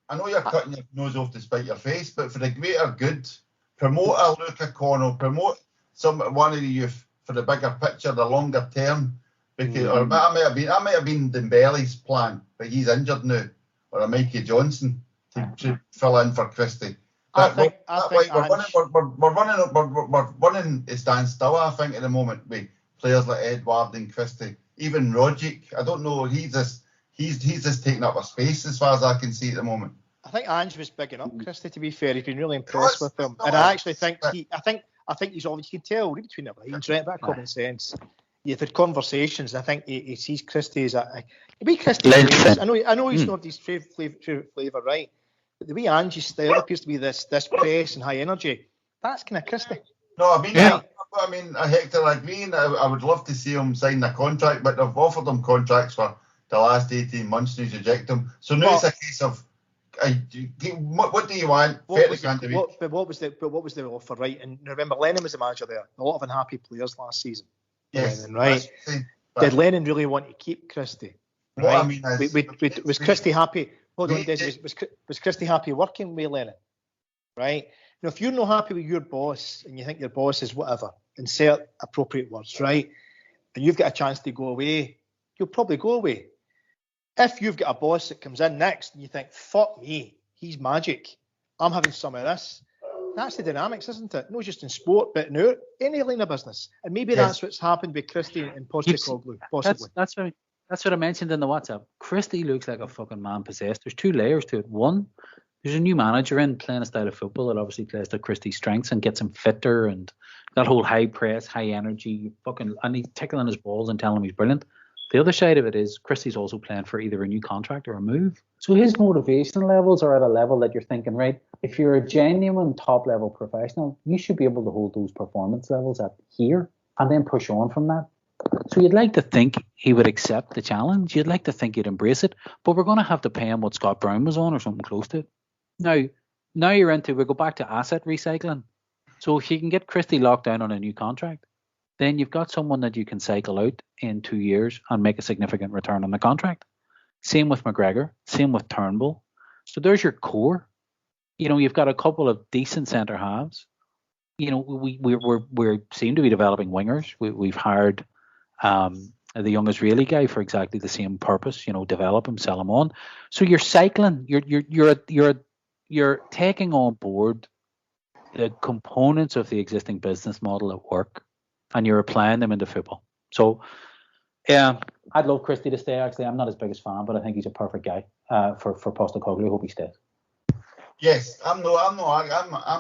I know you're cutting your nose off to spite your face, but for the greater good, promote a Luca Corno, promote one of the youth for the bigger picture, the longer term. Because or I might have been Dembele's plan, but he's injured now, or a Mikey Johnson to fill in for Christie. But we're running a standstill, I think, at the moment with players like Edouard and Christie, even Rogic. I don't know. He's just taking up a space as far as I can see at the moment. I think Ange was bigging up Christie, to be fair. He's been really impressed with him. And I actually think I think he's always, you can tell read between the lines, right? About common sense. You've had conversations. I think he sees Christie as Christie. I know he's not his favourite flavour, right? But the way Ange's style appears to be this pace and high energy, that's kind of Christie. No, I mean, Hector, I agree, and I would love to see him sign a contract, but they've offered him contracts for the last 18 months and he's rejected them. So now it's a case of, what do you want? What was the offer, right? And remember, Lennon was the manager there. A lot of unhappy players last season. Yes, Lennon, right? Did Lennon really want to keep Christie? Right? I mean, was Christie happy? Hold on, was Christie happy working with Lennon? Right? Now, if you're not happy with your boss and you think your boss is whatever, insert appropriate words, right? And you've got a chance to go away, you'll probably go away. If you've got a boss that comes in next and you think, fuck me, he's magic, I'm having some of this, that's the dynamics, isn't it? Not just in sport, but in any line of business. And maybe that's what's happened with Christie and Postecoglou, possibly. That's what I mentioned in the WhatsApp. Christie looks like a fucking man possessed. There's two layers to it. One, there's a new manager in playing a style of football that obviously plays to Christie's strengths and gets him fitter, and that whole high press, high energy, and he's tickling his balls and telling him he's brilliant. The other side of it is Christie's also playing for either a new contract or a move. So his motivation levels are at a level that you're thinking, right, if you're a genuine top level professional, you should be able to hold those performance levels at here and then push on from that. So you'd like to think he would accept the challenge. You'd like to think he'd embrace it. But we're going to have to pay him what Scott Brown was on or something close to it. Now we go back to asset recycling. So if you can get Christie locked down on a new contract, then you've got someone that you can cycle out in 2 years and make a significant return on the contract. Same with McGregor, same with Turnbull. So there's your core. You know, you've got a couple of decent centre halves. You know, we seem to be developing wingers. We've hired the young Israeli guy for exactly the same purpose. You know, develop him, sell him on. So you're cycling. You're taking on board the components of the existing business model at work, and you're applying them into football. So, yeah, I'd love Christie to stay. Actually, I'm not his biggest fan, but I think he's a perfect guy for Postecoglou. I hope he stays. Yes, I'm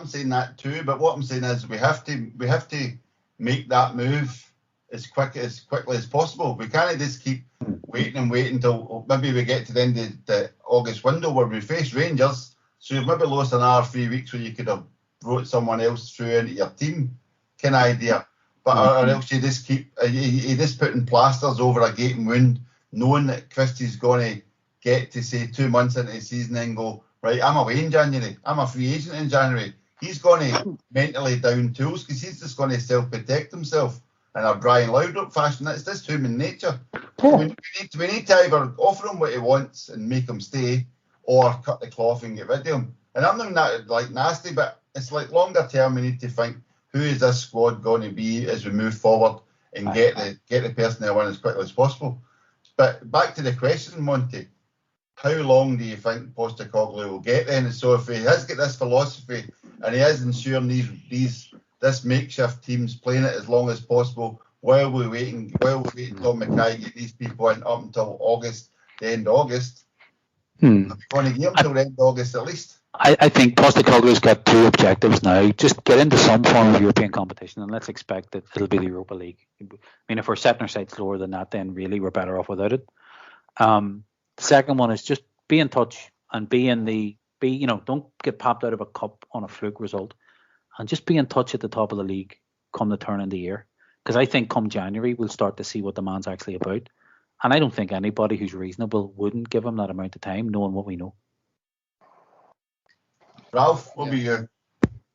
saying that too. But what I'm saying is we have to make that move as quickly as possible. We can't just keep waiting until maybe we get to the end of the August window where we face Rangers. So you've maybe lost another 3 weeks where you could have brought someone else through into your team, kind of idea. But or else you just keep you just putting plasters over a gaping wound, knowing that Christie's going to get to say 2 months into the season and go, right, I'm away in January, I'm a free agent in January. He's going to mentally down tools because he's just going to self-protect himself in a Brian Laudrup fashion. That's just human nature. We need to either offer him what he wants and make him stay, or cut the cloth and get rid of him. And I'm not that like nasty, but it's like longer term. We need to think, who is this squad going to be as we move forward and get the personnel in as quickly as possible. But back to the question, Monty, how long do you think Postecoglou will get then? So if he has got this philosophy and he is ensuring this makeshift team's playing it as long as possible, while we're waiting Dom McKay get these people in up until August, the end of August, are we going to get them till the end of August at least? I think Postecoglou's got two objectives now. Just get into some form of European competition, and let's expect that it'll be the Europa League. I mean, if we're setting our sights lower than that, then really we're better off without it. The second one is just be in touch and don't get popped out of a cup on a fluke result, and just be in touch at the top of the league come the turn in the year. Because I think come January we'll start to see what the man's actually about, and I don't think anybody who's reasonable wouldn't give him that amount of time, knowing what we know. Ralph, what about you?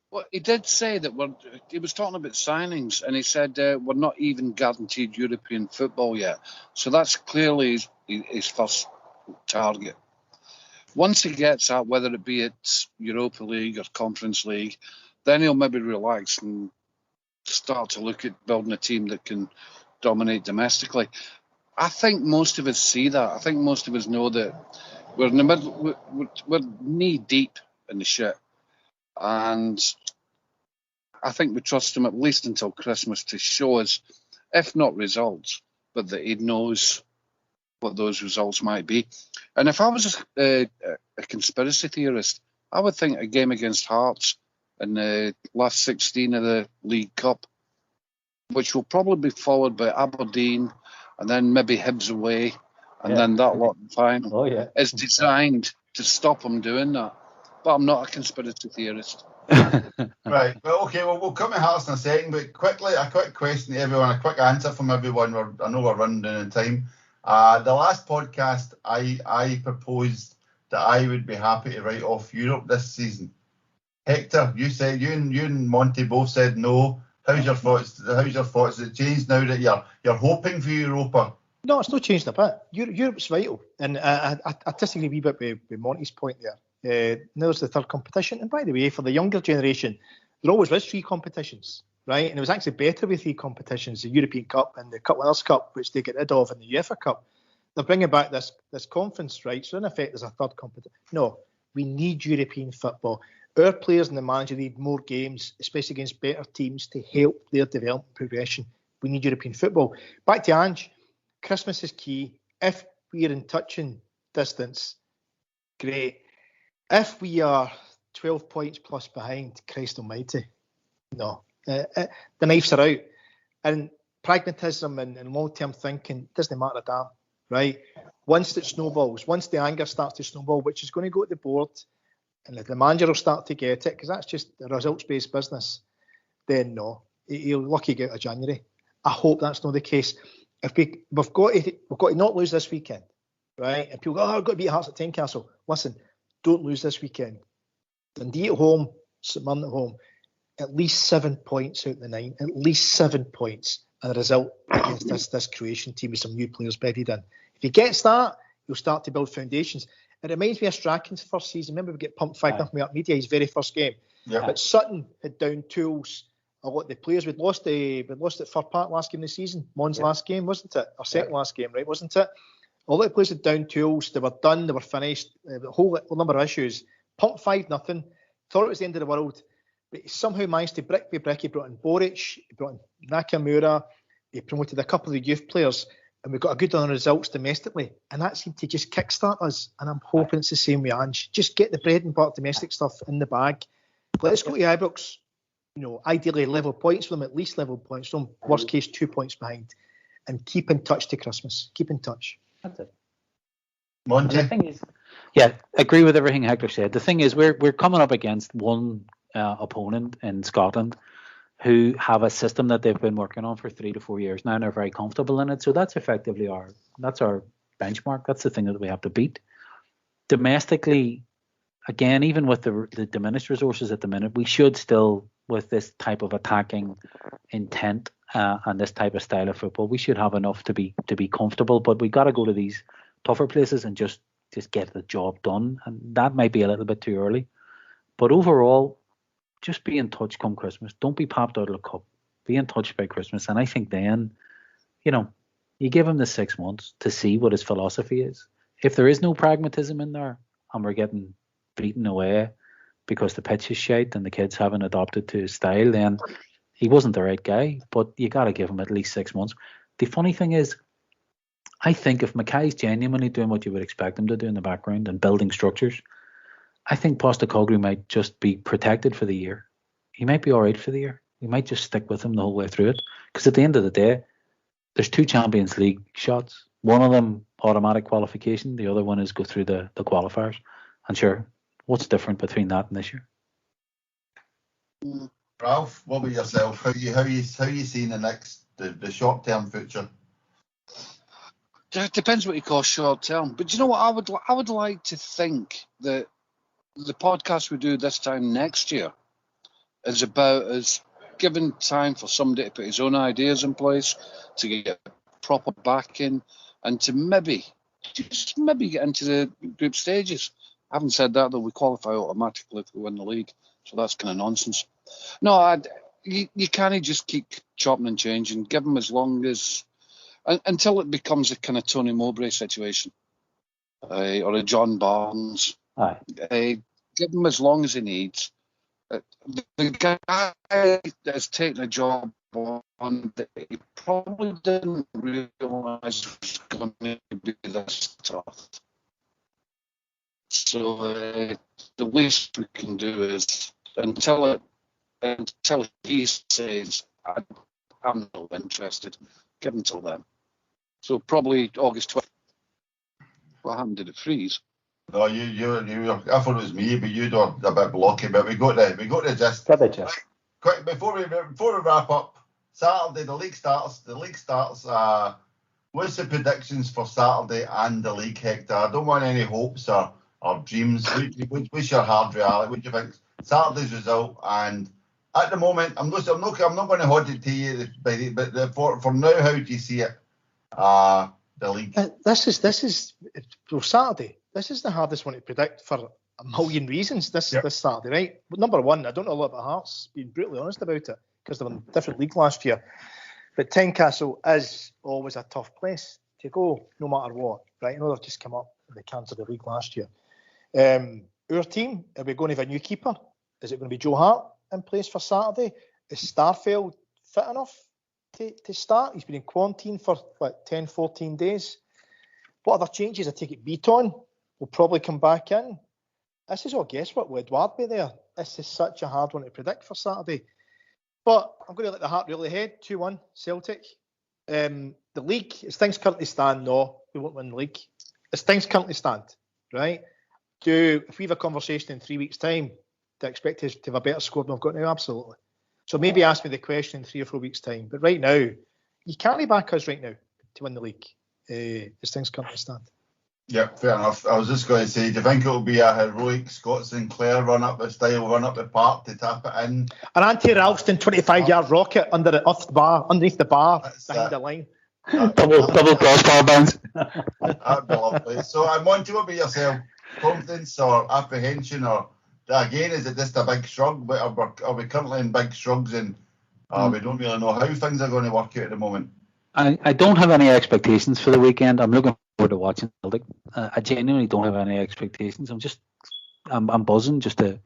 Well, he did say that he was talking about signings, and he said we're not even guaranteed European football yet. So that's clearly his first target. Once he gets that, whether it be at Europa League or Conference League, then he'll maybe relax and start to look at building a team that can dominate domestically. I think most of us see that. I think most of us know that we're in the middle, we're knee deep in the shit. And I think we trust him at least until Christmas to show us, if not results, but that he knows what those results might be. And if I was a conspiracy theorist, I would think a game against Hearts in the last 16 of the League Cup, which will probably be followed by Aberdeen and then maybe Hibs away, and then that lot in the final, is designed to stop him doing that. But I'm not a conspiracy theorist. Right. Well, okay. Well, we'll come to Hearts in a second, but quickly, a quick question to everyone, a quick answer from everyone. I know we're running down in time. The last podcast, I proposed that I would be happy to write off Europe this season. Hector, you said you and Monty both said no. How's your thoughts? Has it changed now that you're hoping for Europa? No, it's not changed a bit. Europe's vital, and I disagree a wee bit with Monty's point there. There's the third competition, and by the way, for the younger generation, there always was 3 competitions, right? And it was actually better with 3 competitions: the European Cup and the Cup Winners' Cup, which they get rid of, and the UEFA Cup. They're bringing back this conference, right? So in effect, there's a third competition. No, we need European football. Our players and the manager need more games, especially against better teams, to help their development progression. We need European football. Back to Ange, Christmas is key. If we're in touching distance, great. If we are 12 points plus behind, Christ almighty, no. The knives are out. And pragmatism and long-term thinking doesn't matter a damn, right? Once it snowballs, once the anger starts to snowball, which is going to go to the board, and if the manager will start to get it, because that's just a results-based business, then no, he'll lucky get out of January. I hope that's not the case. If we've got to not lose this weekend, right? And people go, I've got to beat Hearts at Tynecastle. Listen, don't lose this weekend. Dundee at home, St Mirren at home. At least 7 points out of the 9. At least 7 points. And a result against this Croatian team with some new players bedded in. If he gets that, he'll start to build foundations. It reminds me of Strachan's first season. Remember, we get pumped 5-0 up media, his very first game. Yep. But Sutton had down tools. A lot of the players we'd lost at Fir Park last game of the season. Mon's last game, wasn't it? Or second last game, right? Wasn't it? All the players had down tools. They were done. They were finished. A whole number of issues. Pumped 5-0. Thought it was the end of the world. But he somehow managed to brick by brick. He brought in Boric. He brought in Nakamura. He promoted a couple of the youth players. And we got a good run of results domestically. And that seemed to just kickstart us. And I'm hoping it's the same with Ange. Just get the bread and butter domestic stuff in the bag. Let's go to Ibrox. ideally level points for them, at least level points from them, worst case 2 points behind, and keep in touch to Christmas. Keep in touch. That's it. Monty? And the thing is, agree with everything Hector said. The thing is, we're coming up against one opponent in Scotland who have a system that they've been working on for 3 to 4 years now, and are very comfortable in it. So that's effectively our benchmark. That's the thing that we have to beat. Domestically, again, even with the diminished resources at the minute, we should still, with this type of attacking intent and this type of style of football, we should have enough to be comfortable. But we got to go to these tougher places and just get the job done, and that might be a little bit too early. But overall, just be in touch come Christmas. Don't be popped out of the cup. Be in touch by Christmas, and I think then, you give him the 6 months to see what his philosophy is. If there is no pragmatism in there, and we're getting beaten away because the pitch is shite and the kids haven't adopted to his style, then he wasn't the right guy. But you got to give him at least 6 months. The funny thing is, I think if Mackay's genuinely doing what you would expect him to do in the background and building structures, I think Postecoglou might just be protected for the year. He might be all right for the year. We might just stick with him the whole way through it. Because at the end of the day, there's 2 Champions League shots. One of them, automatic qualification. The other one is go through the qualifiers. And sure, what's different between that and this year? Ralph, what about yourself? How you seeing the short term future? It depends what you call short term. But you know what? I would like to think that the podcast we do this time next year is about us giving time for somebody to put his own ideas in place, to get proper backing, and to maybe get into the group stages. I haven't said that, though. We qualify automatically if we win the league, so that's kind of nonsense. No, you can't just keep chopping and changing. Give him as long as until it becomes a kind of Tony Mowbray situation, or a John Barnes. Give him as long as he needs. The guy that's taking a job on that he probably didn't realise was going to be this tough. So the least we can do is until he says I'm not interested, give him till then. So probably August 12th. What happened to the freeze? No, you. I thought it was me, but you were a bit blocky. But we got to just quick before we wrap up. Saturday, the league starts. What's the predictions for Saturday and the league, Hector? I don't want any hopes or dreams. What's your hard reality? What do you think? Saturday's result, and at the moment, I'm not going to hold it to you, but for now, how do you see it? The league. This is Saturday. This is the hardest one to predict for a million reasons. This Saturday, right? But number one, I don't know a lot about Hearts. Being brutally honest about it, because they were in a different league last year. But Tynecastle is always a tough place to go, no matter what. Right? I know they've just come up in the cans of the league last year. Our team, are we going to have a new keeper? Is it going to be Joe Hart in place for Saturday? Is Starfelt fit enough to start? He's been in quarantine for 10, 14 days. What other changes? I take it Beaton will probably come back in. This is all guesswork. Will Edouard be there? This is such a hard one to predict for Saturday. But I'm going to let the heart rule ahead. 2-1 Celtic. The league, as things currently stand, no, we won't win the league. As things currently stand, right? If we have a conversation in 3 weeks' time, do I expect us to have a better score than we've got now? Absolutely. So maybe ask me the question in 3 or 4 weeks' time. But right now, you can't back us right now to win the league, as things currently stand. Yeah, fair enough. I was just going to say, do you think it'll be a heroic Scott Sinclair run up the park to tap it in? An anti-Ralston 25-yard rocket underneath the bar, behind the line. Double crossbar bounce. That'd be lovely. So, Monty, what about yourself? Confidence or apprehension, or again, is it just a big shrug? Are we currently in big shrugs and we don't really know how things are going to work out at the moment? I don't have any expectations for the weekend. I'm looking forward to watching Celtic. I genuinely don't have any expectations. I'm buzzing just to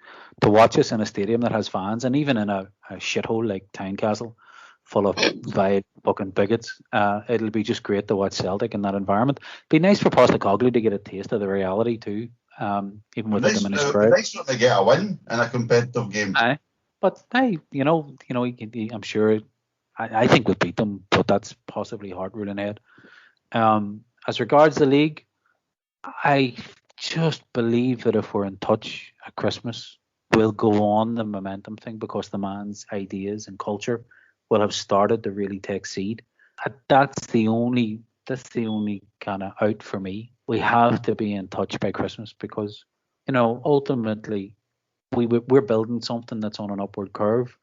watch us in a stadium that has fans, and even in a shithole like Tynecastle, full of vile fucking bigots. It'll be just great to watch Celtic in that environment. Be nice for Postecoglou to get a taste of the reality too, even with the diminished crowd. Nice to get a win in a competitive game. Aye. But hey, I'm sure. I think we'll beat them, but that's possibly hard ruling ahead. As regards the league, I just believe that if we're in touch at Christmas, we'll go on the momentum thing because the man's ideas and culture will have started to really take seed. That's the only kind of out for me. We have to be in touch by Christmas because, ultimately we're building something that's on an upward curve.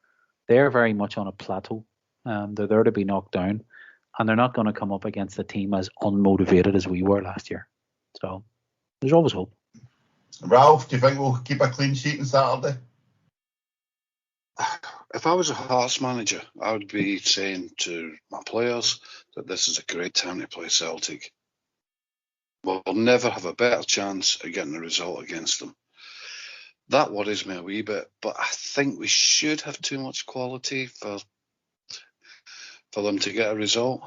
They're very much on a plateau. They're there to be knocked down, and they're not going to come up against a team as unmotivated as we were last year. So there's always hope. Ralph, do you think we'll keep a clean sheet on Saturday? If I was a Hearts manager, I would be saying to my players that this is a great time to play Celtic. We'll never have a better chance of getting a result against them. That worries me a wee bit, but I think we should have too much quality for them to get a result.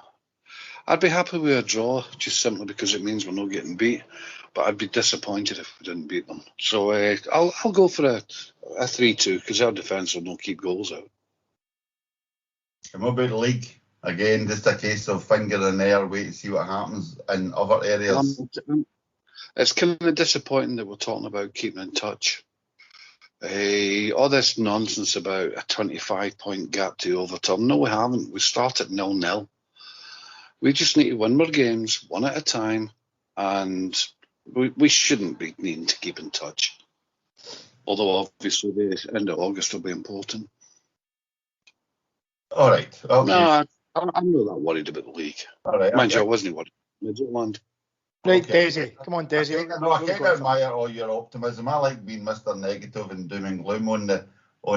I'd be happy with a draw, just simply because it means we're not getting beat. But I'd be disappointed if we didn't beat them. So I'll go for a 3-2 because our defence will not keep goals out. And what about the league? Again, just a case of finger in the air, wait to see what happens in other areas. It's kind of disappointing that we're talking about keeping in touch. All this nonsense about a 25-point gap to overturn. No, we haven't. We started 0-0. We just need to win more games one at a time, and we shouldn't be needing to keep in touch. Although obviously the end of August will be important. All right. Okay. No, I'm not that worried about the league. All right. Mind you, I wasn't worried. Midland. Right, Okay. Daisy. Come on, Daisy. I can't admire all your optimism. I like being Mr. Negative and doom and gloom on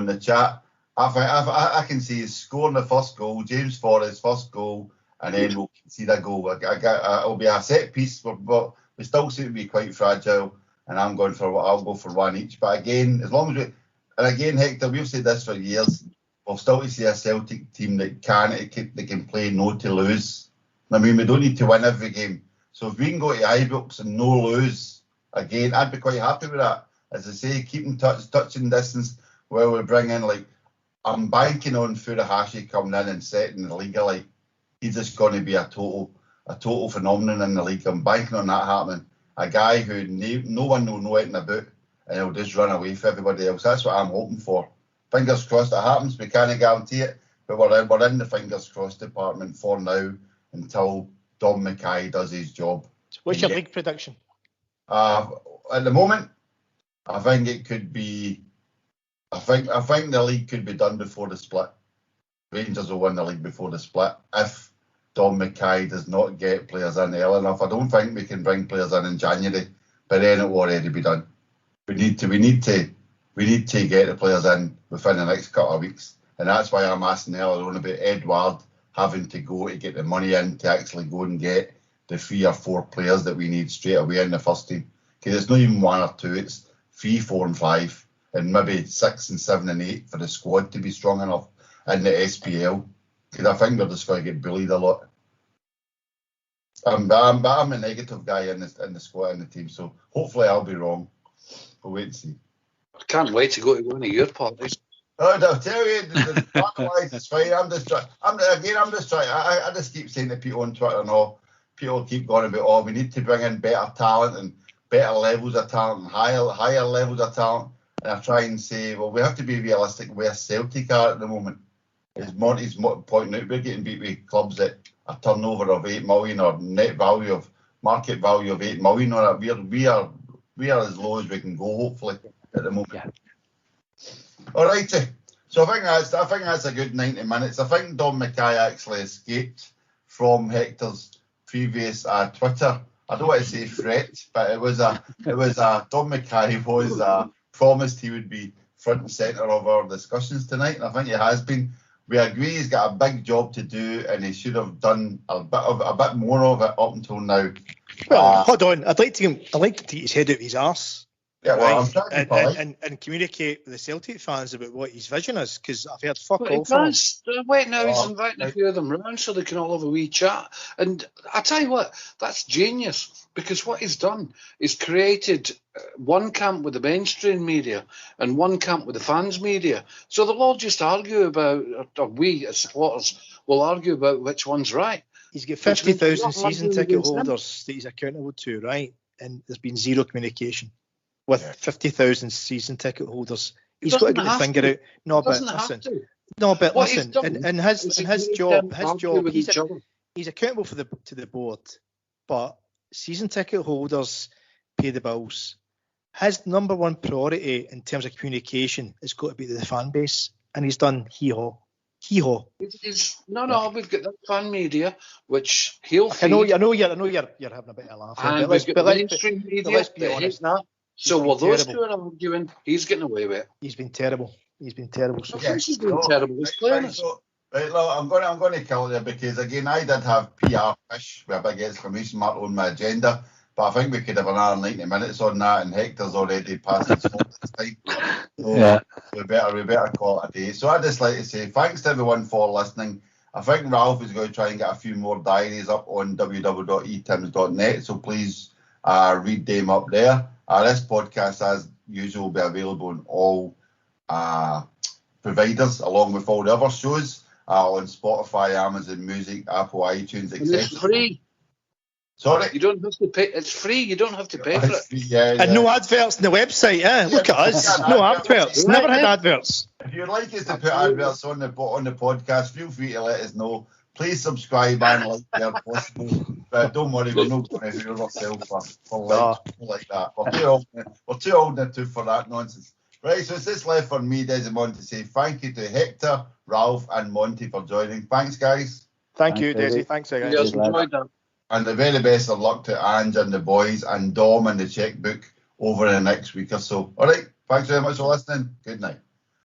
the chat. I can see us scoring the first goal, James Forrest's first goal, and then we'll see that goal. It'll be a set piece, but we still seem to be quite fragile. And I'll go for one each. But again, as long as Hector, we've said this for years. We'll still see a Celtic team that can play no to lose. I mean, we don't need to win every game. So if we can go to Ibrox and no lose, again, I'd be quite happy with that. As I say, keeping touching distance where we bring in, I'm banking on Furuhashi coming in and setting the league. He's just going to be a total phenomenon in the league. I'm banking on that happening. A guy who no one will know anything about, and he'll just run away for everybody else. That's what I'm hoping for. Fingers crossed it happens. We can't guarantee it, but we're in the fingers crossed department for now until Dom McKay does his job. What's your league prediction? At the moment, I think it could be. I think the league could be done before the split. Rangers will win the league before the split if Dom McKay does not get players in early enough. I don't think we can bring players in January, but then it will already be done. We need to get the players in within the next couple of weeks, and that's why I'm asking earlier on about Edward having to go to get the money in to actually go and get the 3 or 4 players that we need straight away in the first team. Because it's not even 1 or 2, it's 3, 4 and 5, and maybe 6 and 7 and 8 for the squad to be strong enough in the SPL. Because I think we're just going to get bullied a lot. I'm a negative guy in the squad, in the team, so hopefully I'll be wrong. We'll wait and see. I can't wait to go to one of your parties. Oh, I'll tell you, the party is fine. I'm just trying. I just keep saying to people on Twitter and all, people keep going about, we need to bring in better talent and better levels of talent and higher levels of talent. And I try and say, well, we have to be realistic where Celtic are at the moment. As Monty's pointing out, we're getting beat with clubs at a turnover of 8 million or market value of 8 million. Or we are as low as we can go, hopefully, at the moment. Yeah. All righty. So I think that's a good 90 minutes. I think Dom McKay actually escaped from Hector's previous Twitter. I don't want to say threat, but it was Dom McKay was promised he would be front and centre of our discussions tonight, and I think he has been. We agree he's got a big job to do, and he should have done a bit more of it up until now. Well, hold on. I'd like to take his head out of his arse Yeah, well, I'm right? trying to be polite. And communicate with the Celtic fans about what his vision is, because I've heard fuck But all from him. wait, now he's Oh, inviting a few of them round so they can all have a wee chat. And I tell you what, that's genius, because what he's done is created one camp with the mainstream media and one camp with the fans media. So they'll all just argue about, or we as supporters will argue about which one's right. He's got Which means 50,000 not season arguing ticket against him. holders that he's accountable to, right? And there's been zero communication with 50,000 season ticket holders. He's got to get the finger out. No, but listen. No, but What he's listen. done And his is job, argue with each other. he's accountable to the board, but season ticket holders pay the bills. His number one priority in terms of communication has got to be the fan base, and he's done hee-haw. No, we've got the fan media, which he'll feed. I know you're having a bit of a laugh. And But we've got the let's mainstream be media that honest. hate that. So been while those terrible. two are arguing, he's getting away with it. He's been terrible. So Of course he's been terrible. He's playing us. Right, look, I'm going to kill it there because, again, I did have PR fish with a big exclamation mark on my agenda, but I think we could have another 90 minutes on that, and Hector's already passed his smoke this time. So Yeah. we better call it a day. So I'd just like to say thanks to everyone for listening. I think Ralph is going to try and get a few more diaries up on www.etims.net, so please read them up there. This podcast, as usual, will be available on all providers, along with all the other shows, on Spotify, Amazon Music, Apple, iTunes, And it's etc. free. Sorry? You don't have to pay. It's free. You don't have to pay for it. Yeah. And no adverts on the website, Look at us. No adverts. Never had adverts. If you'd like us to put adverts on the podcast, feel free to let us know. Please subscribe and like where possible. But don't worry, we're not going to do ourselves for like that. We're too old in the tooth for that nonsense. Right, so it's just left for me, Desmond, to say thank you to Hector, Ralph, and Monty for joining. Thanks, guys. Thank you, Desi. Thanks again. Yes, enjoyed that. And the very best of luck to Ange and the boys and Dom and the checkbook over the next week or so. All right, thanks very much for listening. Good night.